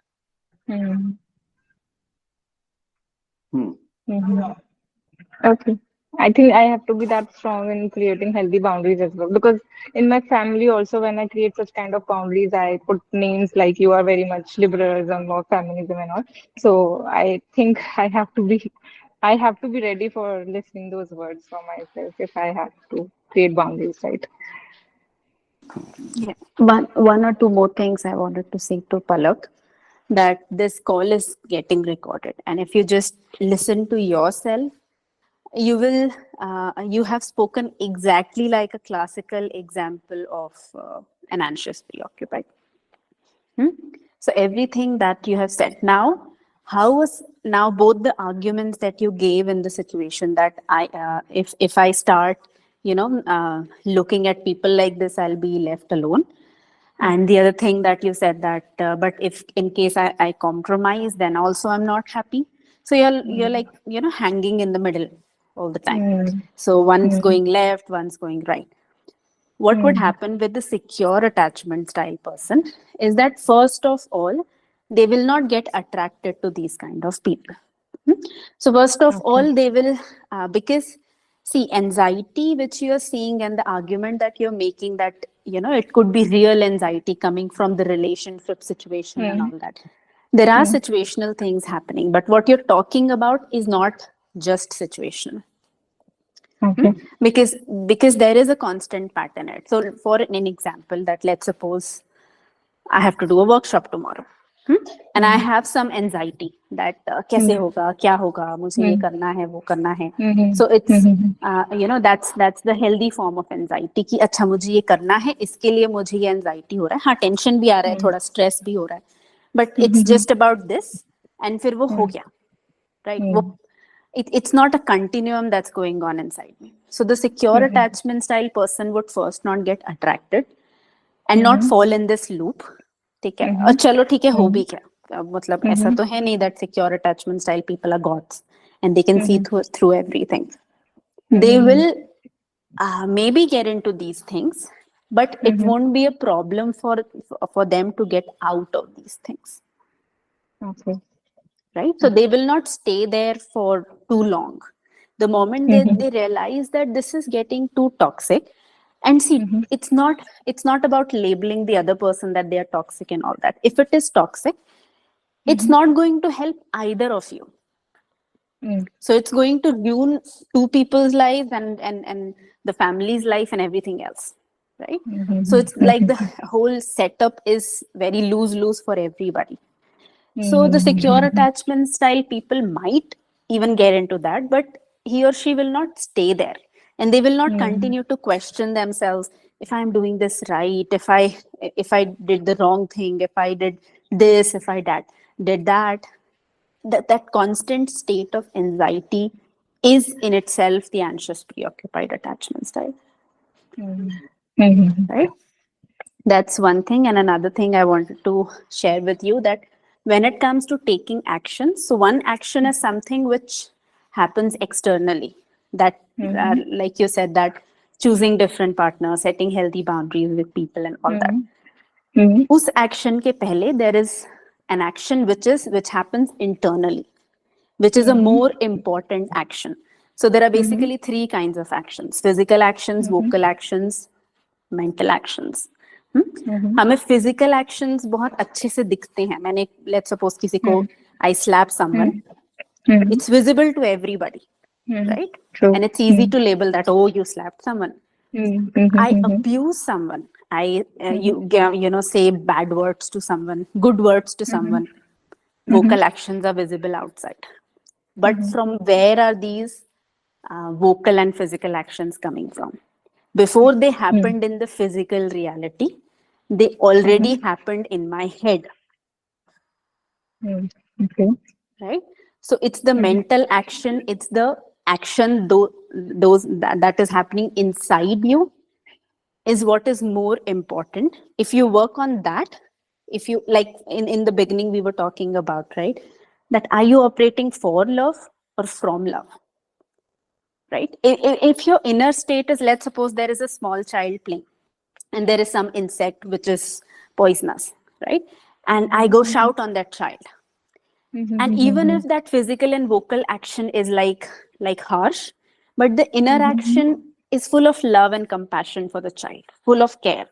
Okay. I think I have to be that strong in creating healthy boundaries as well. Because in my family also, when I create such kind of boundaries, I put names like you are very much liberalism or feminism and all. So I think I have to be ready for listening those words for myself if I have to create boundaries, right? Yeah. One or two more things I wanted to say to Palak, that this call is getting recorded. And if you just listen to yourself, you have spoken exactly like a classical example of an anxious preoccupied. So everything that you have said now, how was now both the arguments that you gave in the situation that if I start, looking at people like this, I'll be left alone. And the other thing that you said that, but if in case I compromise, then also I'm not happy. So you're like, hanging in the middle all the time. So one's going left, one's going right. What would happen with the secure attachment style person is that first of all, they will not get attracted to these kind of people. So first of all, they will, because see, anxiety which you're seeing and the argument that you're making, that, it could be real anxiety coming from the relationship situation and all that. There are situational things happening, but what you're talking about is not just situational. Because there is a constant pattern in it. So for an example, that let's suppose I have to do a workshop tomorrow. And I have some anxiety that कैसे होगा, क्या होगा, मुझे ये करना है, वो करना है. So it's that's the healthy form of anxiety कि अच्छा मुझे ये करना है, इसके लिए मुझे ये anxiety हो रहा है. हाँ, tension भी आ रहा है, थोड़ा stress भी हो रहा है. But it's just about this, and फिर वो हो गया, right? It's not a continuum that's going on inside me. So the secure attachment style person would first not get attracted and not fall in this loop. ठीक है, और चलो ठीक है, हो भी क्या, मतलब ऐसा तो है नहीं that secure attachment style people are gods and they can see through everything. They will maybe get into these things, but it won't be a problem for them to get out of these things. Okay. right? So they will not stay there for too long. The moment they realize that this is getting too toxic, and see, it's not about labeling the other person that they are toxic and all that. If it is toxic, it's not going to help either of you. So it's going to ruin two people's lives and the family's life and everything else, right? So it's like the whole setup is very lose for everybody. So the secure attachment style people might even get into that, but he or she will not stay there, and they will not continue to question themselves, if I'm doing this right, if I did the wrong thing, if I did this, if I did that. That constant state of anxiety is in itself the anxious preoccupied attachment style, right? That's one thing. And another thing I wanted to share with you, that when it comes to taking action, so one action is something which happens externally, that like you said, that choosing different partners, setting healthy boundaries with people and all that. Us action ke pehle, there is an action which happens internally, which is a more important action. So there are basically three kinds of actions: physical actions, vocal actions, mental actions. हमें physical actions बहुत अच्छे से दिखते हैं. मैंने, let's suppose किसी को I slap someone, it's visible to everybody, right? True. And it's easy to label that, oh, you slapped someone. I abuse someone. I say bad words to someone, good words to someone. Vocal actions are visible outside. But from where are these vocal and physical actions coming from? Before they happened in the physical reality, they already happened in my head. Okay. Right? So it's the mental action, it's the action that is happening inside you is what is more important. If you work on that, if you, like in the beginning we were talking about, right, that are you operating for love or from love, right? If your inner state is, let's suppose there is a small child playing and there is some insect which is poisonous, right? And I go shout on that child. And even if that physical and vocal action is like harsh, but the inner action is full of love and compassion for the child, full of care,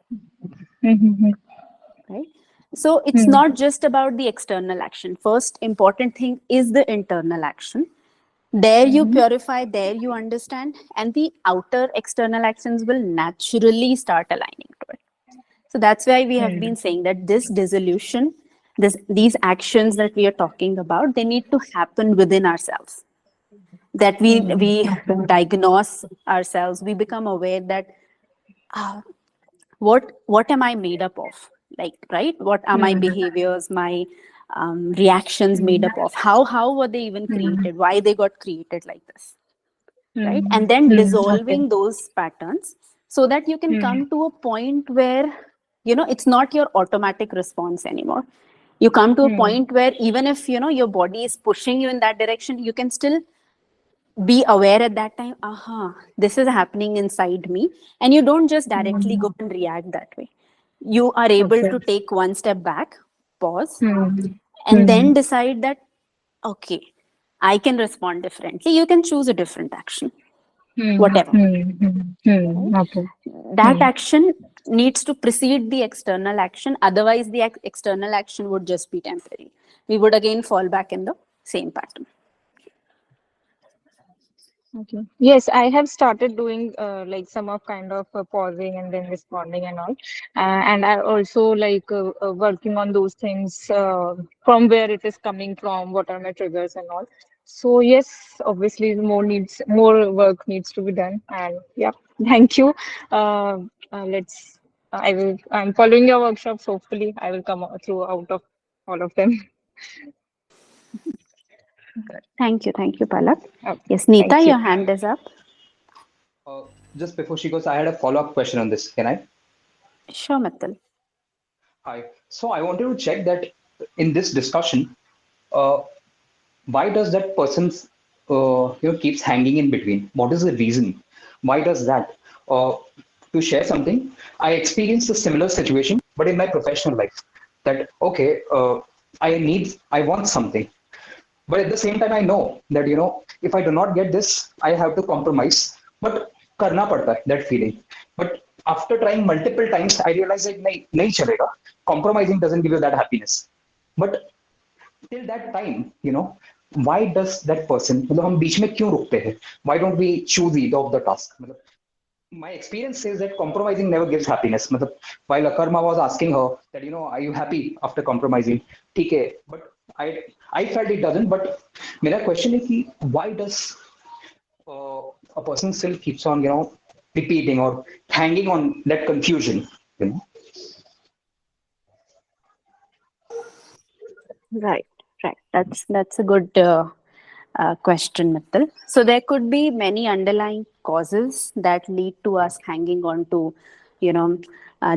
right? So it's not just about the external action. First important thing is the internal action. There you purify, there you understand, and the outer external actions will naturally start aligning to it. So that's why we have been saying that this dissolution, these actions that we are talking about, they need to happen within ourselves. That we diagnose ourselves, we become aware that what am I made up of? Like, right? What are my behaviors, my reactions made up of? How were they even created? Why they got created like this? Right? And then dissolving those patterns so that you can come to a point where, it's not your automatic response anymore. You come to a point where even if, your body is pushing you in that direction, you can still be aware at that time, this is happening inside me. And you don't just directly go and react that way. You are able to take one step back, pause, and then decide that, okay, I can respond differently. You can choose a different action, whatever. Okay. That action needs to precede the external action. Otherwise, the external action would just be temporary. We would again fall back in the same pattern. Okay. Yes, I have started doing like some of kind of pausing and then responding and all, and I also like working on those things from where it is coming from, what are my triggers and all. So yes, obviously more work needs to be done, and yeah, thank you. I'm following your workshops. Hopefully, I will come through out of all of them. Thank you, Palak. Okay, Yes, Neeta, thank you. your hand is up. Just before she goes, I had a follow-up question on this. Can I? Sure, Mittal. Hi. So I wanted to check that in this discussion, why does that person's keeps hanging in between? What is the reason? Why does that? To share something, I experienced a similar situation, but in my professional life. That okay, I want something. But at the same time, I know that, if I do not get this, I have to compromise. But karna padta hai, that feeling. But after trying multiple times, I realized that nahi chalega. Compromising doesn't give you that happiness. But till that time, why does that person, मतलब हम बीच में क्यों रुकते हैं? Why don't we choose either of the task? मतलब, my experience says that compromising never gives happiness. मतलब, while Akarma was asking her that, are you happy after compromising? ठीक है, but I felt it doesn't. But मेरा question is कि why does a person still keeps on, repeating or hanging on that confusion? Right, right. That's a good question, Mittal. So there could be many underlying causes that lead to us hanging on to,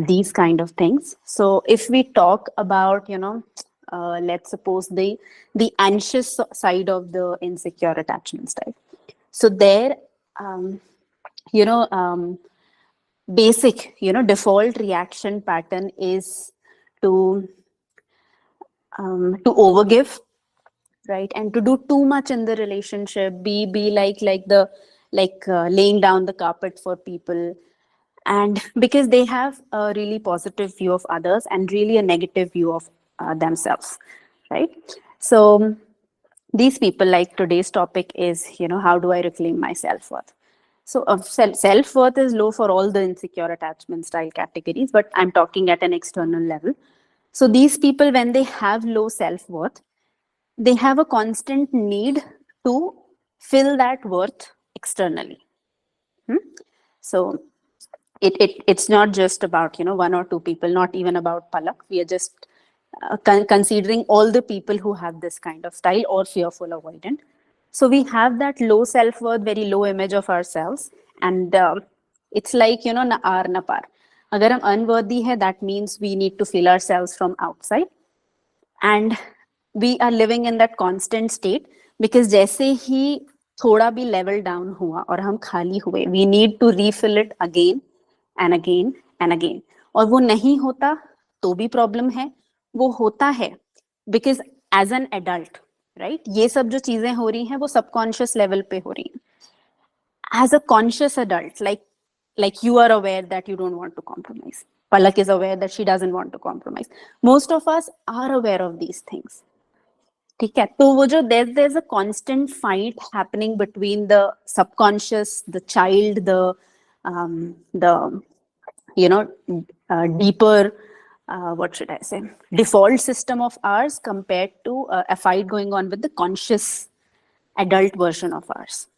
these kind of things. So if we talk about, let's suppose the anxious side of the insecure attachment style. So there, basic, default reaction pattern is to overgive, right, and to do too much in the relationship, be like laying down the carpet for people, and because they have a really positive view of others and really a negative view of themselves, right? So these people, like today's topic is, how do I reclaim my self-worth? So self-worth is low for all the insecure attachment style categories, but I'm talking at an external level. So these people, when they have low self-worth, they have a constant need to fill that worth externally. So it's not just about, one or two people, not even about Palak. We are just considering all the people who have this kind of style or fearful avoidant. So we have that low self-worth, very low image of ourselves. And it's like, na aar na par. Agar hum unworthy hai, that means we need to fill ourselves from outside. And we are living in that constant state because जैसे ही थोड़ा भी level down हुआ और हम खाली हुए, we need to refill it again and again and again. और वो नहीं होता तो भी problem है, वो होता है because as an adult, right? ये सब जो चीजें हो रही हैं वो subconscious level पे हो रही हैं. As a conscious adult, like you are aware that you don't want to compromise. Palak is aware that she doesn't want to compromise. Most of us are aware of these things. ठीक है, तो वो जो there's a constant fight happening between the subconscious, the child, the deeper, what should I say, default system of ours compared to a fight going on with the conscious adult version of ours.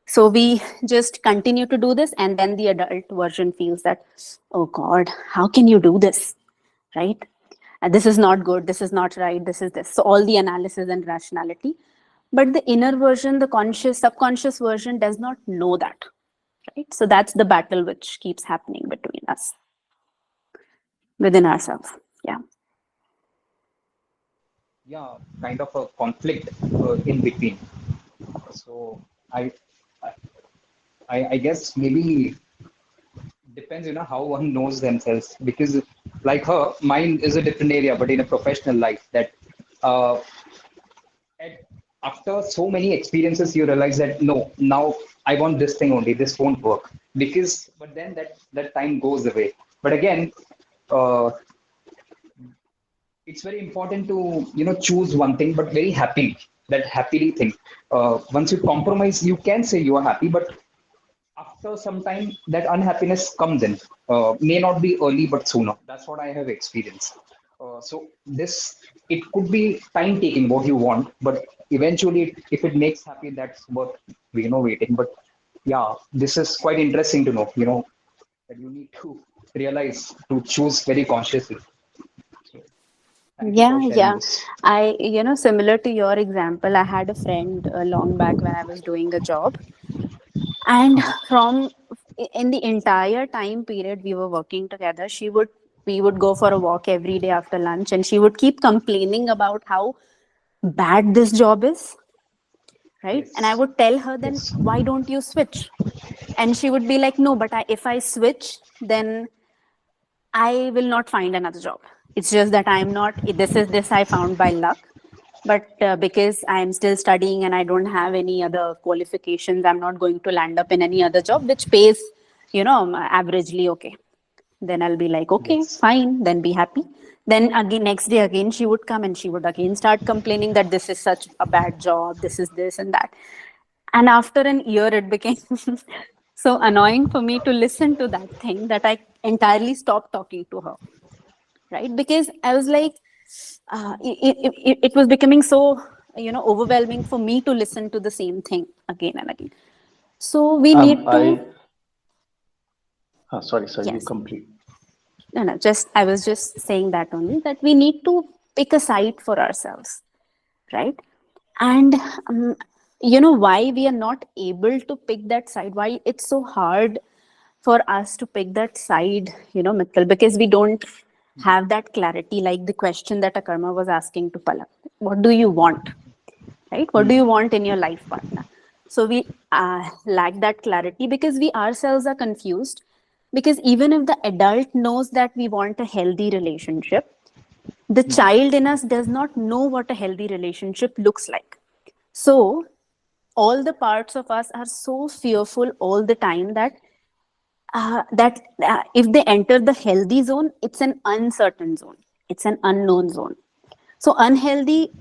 So we just continue to do this, and then the adult version feels that, oh God, how can you do this, right? And this is not good, this is not right, this is this. So all the analysis and rationality. But the inner version, the conscious, subconscious version does not know that, right? So that's the battle which keeps happening between us, within ourselves. Yeah. Yeah, kind of a conflict in between. So I guess maybe depends, how one knows themselves. Because like her, mine is a different area, but in a professional life, that after so many experiences, you realize that no, now I want this thing only. This won't work but then that time goes away. But again, it's very important to choose one thing, but very happily. That happily thing. Once you compromise, you can say you are happy, but after some time, that unhappiness comes in. May not be early, but sooner. That's what I have experienced. So it could be time taking what you want, but eventually, if it makes happy, that's worth waiting. But yeah, this is quite interesting to know. That you need to realize to choose very consciously. So, thank you for sharing Yeah. this. I, similar to your example, I had a friend long back when I was doing a job. And in the entire time period we were working together, we would go for a walk every day after lunch, and she would keep complaining about how bad this job is, right? Yes. And I would tell her, then Yes. why don't you switch? And she would be like, no, but if I switch, then I will not find another job. It's just that I'm not, this I found by luck. But because I'm still studying and I don't have any other qualifications, I'm not going to land up in any other job which pays, averagely okay. Then I'll be like, okay, Yes. fine, then be happy. Then again, next day again, she would come and she would again start complaining that this is such a bad job, this is this and that. And after an year, it became so annoying for me to listen to that thing that I entirely stopped talking to her, right? Because I was like, it was becoming so, overwhelming for me to listen to the same thing again and again. So we need to, Sorry, you yes. complete. No, I was just saying that only, that we need to pick a side for ourselves, right? And why we are not able to pick that side, why it's so hard for us to pick that side, Mittal, because we don't have that clarity, like the question that Akarma was asking to Palak. What do you want, right? What do you want in your life partner? So we lack that clarity because we ourselves are confused. Because even if the adult knows that we want a healthy relationship, the child in us does not know what a healthy relationship looks like. So all the parts of us are so fearful all the time that if they enter the healthy zone, it's an uncertain zone, it's an unknown zone. So unhealthy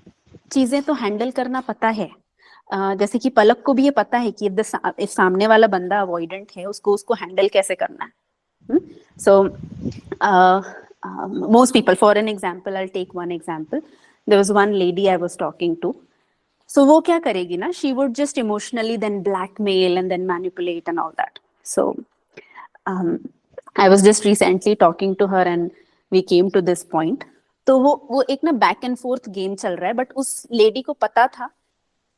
चीजें तो handle करना पता है, जैसे कि पलक को भी ये पता है कि if सामने वाला बंदा अवॉइडेंट है, उसको हैंडल कैसे करना है. So most people, for an example, I'll take one example. There was one lady I was talking to. So वो क्या करेगी ना, she would just emotionally then blackmail and then manipulate and all that. So I was just recently talking to her and we came to this point. तो वो एक ना back and fourth game चल रहा है, बट उस lady को पता था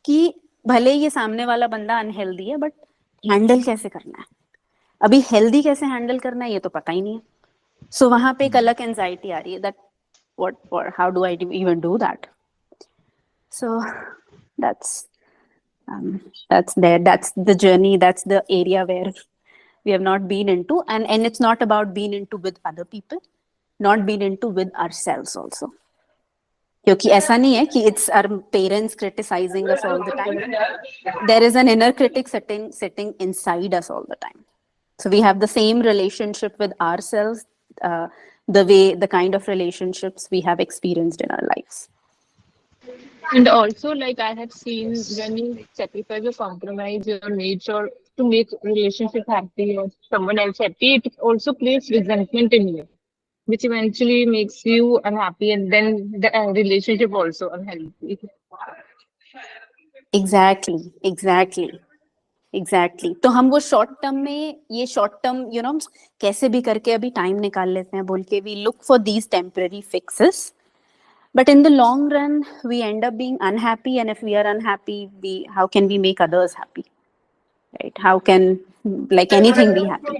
कि भले ये सामने वाला बंदा अनहेल्दी है, बट हैंडल कैसे करना है, अभी हेल्दी कैसे हैंडल करना है ये तो पता ही नहीं है. सो वहां पे एक अलग एंजाइटी आ रही है, that what how do I even do that. So that's the journey, that's the area where we have not been into, and it's not about being into with other people, not being into with ourselves also. क्योंकि ऐसा नहीं है कि it's our parents criticizing us all the time. There is an inner critic sitting inside us all the time. So we have the same relationship with ourselves, the kind of relationships we have experienced in our lives. And also, like I have seen, when you sacrifice or compromise your nature to make relationship happy or someone else happy, it also creates resentment in you, which eventually makes you unhappy, and then the relationship also unhealthy. Exactly. तो हम वो short term में, ये short term कैसे भी करके अभी time निकाल लेते हैं बोल के, we look for these temporary fixes, but in the long run we end up being unhappy, and if we are unhappy, how can we make others happy, right? How can like anything be happy?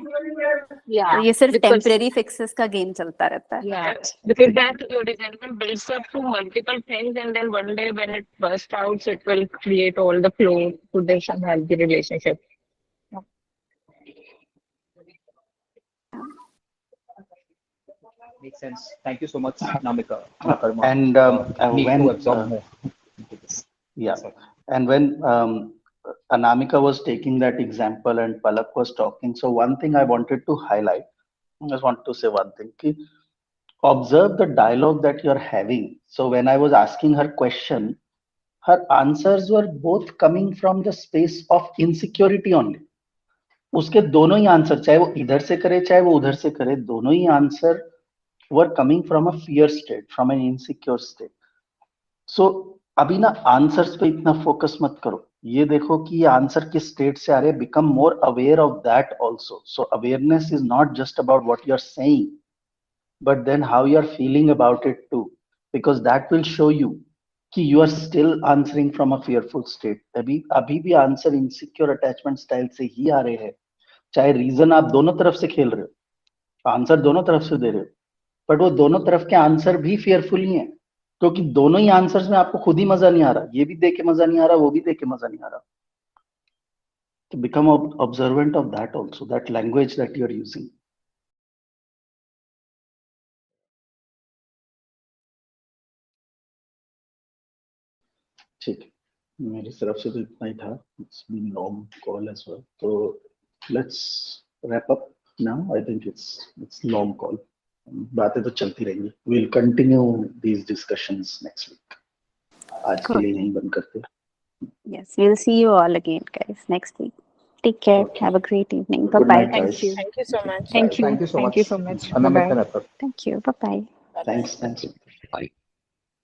Yeah, तो ये सिर्फ because temporary fixes का game चलता रहता है. yeah, because that resentment builds up to multiple things, and then one day when it bursts out, it will create all the flow to this unhealthy relationship. Makes sense. Thank you so much, Namika. Karma. And Need when to absorb more into this. yeah, Sorry. and when Anamika was taking that example and Palak was talking, so one thing I wanted to highlight, I just want to say one thing. Ki, observe the dialogue that you're having. So when I was asking her question, her answers were both coming from the space of insecurity only. उसके दोनों ही answer, चाहे वो इधर से करे चाहे वो उधर से करे, दोनों ही answer were coming from a fear state, from an insecure state. So अभी ना आंसर्स पे इतना फोकस मत करो, ये देखो कि ये आंसर किस स्टेट से आ रहे हैं. Become more aware of that also. So awareness is not just about what you are saying, but then how you are feeling about it too, because that will show you कि you are still answering from a fearful state. अभी भी answer insecure attachment style से ही आ रहे हैं, चाहे reason आप दोनों तरफ से खेल रहे हो, आंसर दोनों तरफ से दे रहे हो, बट वो दोनों तरफ के आंसर भी फेयरफुल ही है, क्योंकि दोनों ही आंसर्स में आपको खुद ही मजा नहीं आ रहा, ये भी देख के मजा नहीं आ रहा, वो भी देख के मजा नहीं आ रहा. तो become observant of that also, that language that you are using. ठीक है, मेरी तरफ से तो इतना ही था. It's been long call as well. So let's wrap up now. I think it's long call. बातें तो चलती रहेंगी. We'll continue these discussions next week. आज के Good. लिए यहीं बंद करते हैं. Yes, we'll see you all again, guys, next week. Take care. Okay. Have a great evening. Good Bye-bye. night, guys. Thank you so much. Thank you. Thank you so Thank much. you so much. Anamit Bye-bye. and Athar. Thank you. Bye-bye. Thanks. Bye.